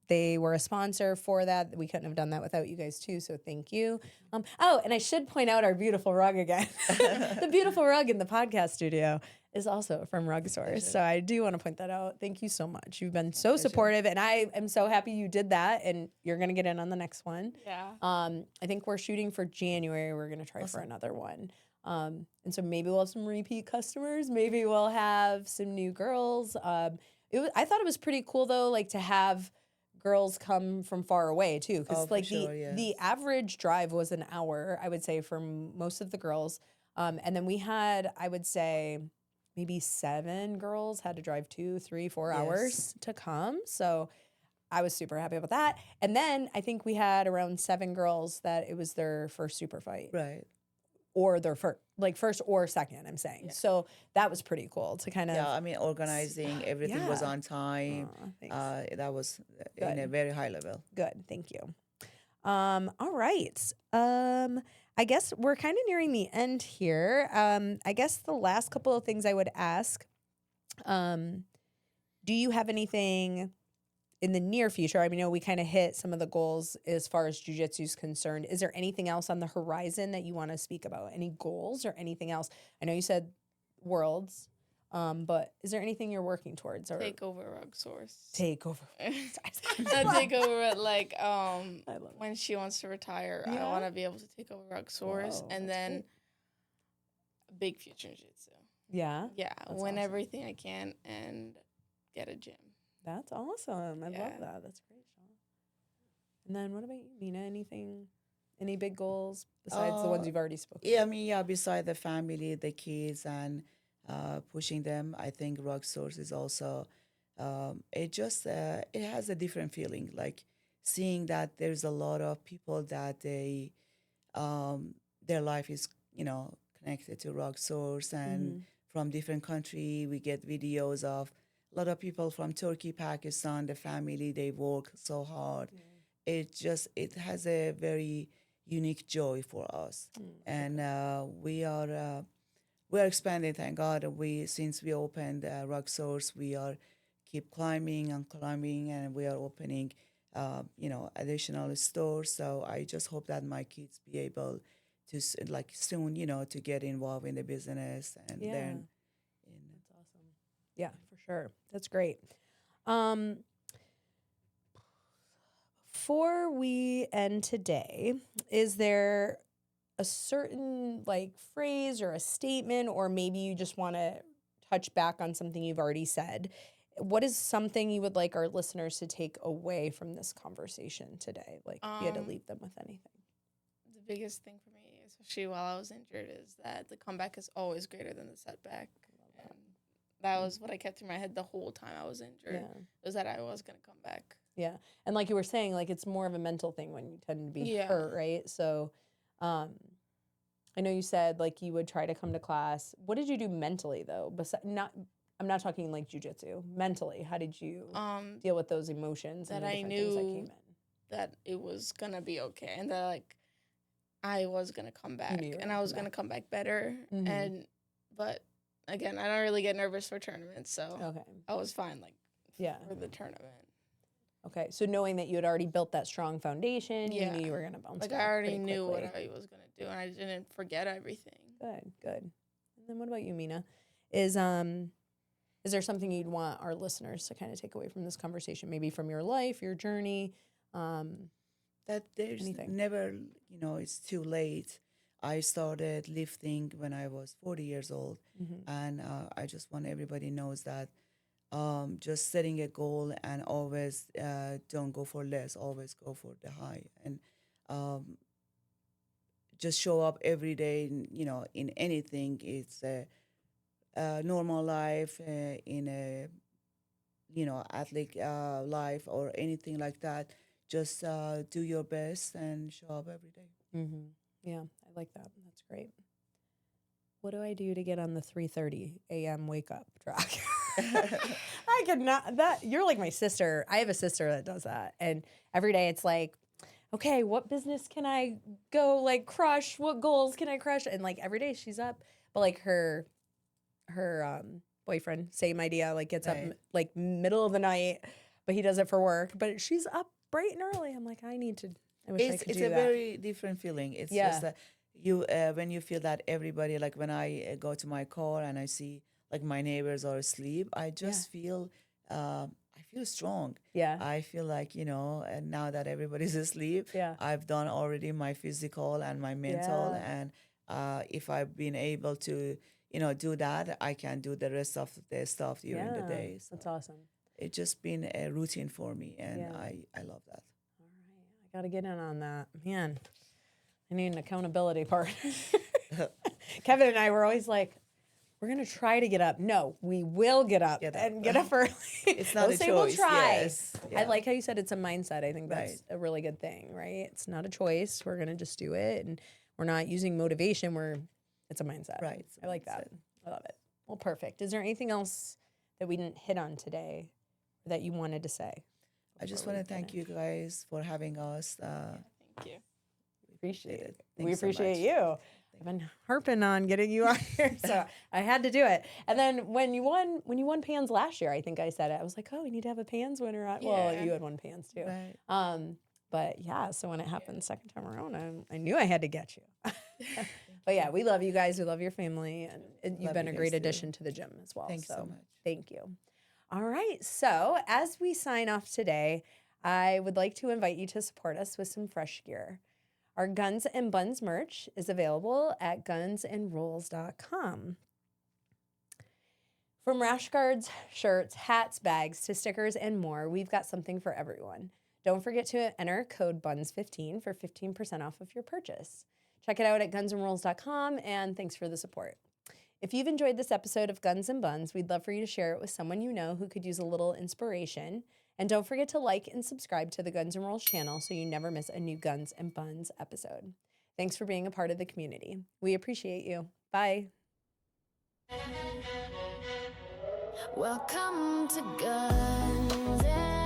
they were a sponsor for that. We couldn't have done that without you guys too. So thank you. And I should point out our beautiful rug again. The beautiful rug in the podcast studio is also from Rug Source. So I do want to point that out. Thank you so much. You've been so supportive, and I am so happy you did that, and you're going to get in on the next one. Yeah. I think we're shooting for January. We're going to try for another one. And so maybe we'll have some repeat customers. Maybe we'll have some new girls. I thought it was pretty cool though, like to have girls come from far away too, because like the average drive was an hour, I would say, for most of the girls. And then we had, I would say, maybe 7 girls had to drive 2, 3, 4 hours to come. So I was super happy about that. And then I think we had around 7 girls that it was their first super fight. Right. Or their first or second, I'm saying. So that was pretty cool to kind of. Yeah, I mean, organizing everything was on time. Thanks. That was in a very high level. Good, thank you. All right. I guess we're kind of nearing the end here. I guess the last couple of things I would ask, do you have anything in the near future? I mean, we kind of hit some of the goals as far as jiu-jitsu is concerned. Is there anything else on the horizon that you want to speak about? Any goals or anything else? I know you said worlds, but is there anything you're working towards? Or Take over Rug Source. take over. Not take over, like when she wants to retire, I want to be able to take over Rug Source, Whoa, and that's then a big future in jiu-jitsu. Yeah. Yeah, That's win awesome. everything I can and get a gym. That's awesome. I love Yeah. that. That's great, Sean. And then what about you, Mina? Any big goals besides the ones you've already spoken? Yeah, I mean, yeah, beside the family, the kids, and pushing them, I think Rock Source is also, it has a different feeling. Like seeing that there's a lot of people that their life is, connected to Rock Source, and from different country, we get videos of a lot of people from Turkey, Pakistan, the family, they work so hard. It has a very unique joy for us, and we are expanding. Thank God, since we opened Rock Source, we are keep climbing and climbing, and we are opening, additional stores. So I just hope that my kids be able to like soon, to get involved in the business and Yeah. learn. That's awesome. Yeah, for sure. That's great. Before we end today, is there a certain like phrase or a statement, or maybe you just want to touch back on something you've already said? What is something you would like our listeners to take away from this conversation today? Like if you had to leave them with anything. The biggest thing for me, especially while I was injured, is that the comeback is always greater than the setback. And that was what I kept in my head the whole time I was injured, Yeah. was that I was going to come back. Yeah. And like you were saying, like it's more of a mental thing when you tend to be Yeah. hurt, right? So I know you said like you would try to come to class. What did you do mentally though? I'm not talking like jujitsu. Mentally, how did you deal with those emotions and That the I different things that knew came in? that it was going to be okay, and that like I was going to come back, knew you were and gonna I was come going to back. come back better. But again, I don't really get nervous for tournaments, so Okay. I was fine like Yeah. for the tournament. Okay. So knowing that you had already built that strong foundation, you Yeah. knew you were going to bounce Like back I already pretty knew what quickly. I was going to do, and I didn't forget everything. Good. And then what about you, Mina? Is there something you'd want our listeners to kind of take away from this conversation, maybe from your life, your journey? That there's Anything. never, it's too late. I started lifting when I was 40 years old, and I just want everybody knows that just setting a goal and always don't go for less, always go for the high, and just show up every day. In anything, it's a normal life, in a athlete life or anything like that. Just do your best and show up every day. Mm-hmm. Yeah, I like that. That's great. What do I do to get on the 3:30 a.m. wake up track? I could not. You're like my sister. I have a sister that does that, and every day it's like, okay, what business can I go like crush? What goals can I crush? And like every day she's up, but like her boyfriend, same idea, like gets up Right. like middle of the night, but he does it for work. But she's up bright and early. I'm like, I wish I could It's do a that. very different feeling. It's Yeah. just that you when you feel that everybody, like when I go to my car and I see like my neighbors are asleep, I just feel I feel strong. Yeah. I feel like and now that everybody's asleep, Yeah. I've done already my physical and my mental, Yeah. and if I've been able to do that, I can do the rest of the stuff during the day. So That's awesome. it's just been a routine for me, and Yeah. I love that. All right. I got to get in on that. Man, I need an accountability partner. Kevin and I were always like, we're going to try to get up. No, we will get up Get up. and get up early. It's not We'll a say choice. We'll try. Yes. I Yeah. like how you said it's a mindset. I think that's Right. a really good thing, right? It's not a choice. We're going to just do it. And we're not using motivation. It's a mindset. Right, it's a I like that. mindset. I love it. Well, perfect. Is there anything else that we didn't hit on today that you wanted to say? I just before want we to thank finish? you guys for having us. Thank you. Appreciate it. Thanks We so appreciate much. you. I've been harping on getting you on here, so I had to do it. And then when you won Pans last year, I think I said it. I was like, oh, we need to have a Pans winner on. Well, Yeah. you had won Pans too. Right. But yeah, so when it happened second time around, I knew I had to get you. But yeah, we love you guys. We love your family, and you've Love been you a guys great too. addition to the gym as well. Thanks so much. Thank you. All right. So as we sign off today, I would like to invite you to support us with some fresh gear. Our Gunz and Bunz merch is available at gunzandrolls.com. From rash guards, shirts, hats, bags, to stickers and more, we've got something for everyone. Don't forget to enter code BUNZ15 for 15% off of your purchase. Check it out at gunzandrolls.com, and thanks for the support. If you've enjoyed this episode of Gunz and Bunz, we'd love for you to share it with someone you know who could use a little inspiration. And don't forget to like and subscribe to the Gunz and Rollz channel so you never miss a new Gunz and Bunz episode. Thanks for being a part of the community. We appreciate you. Bye. Welcome to Gunz.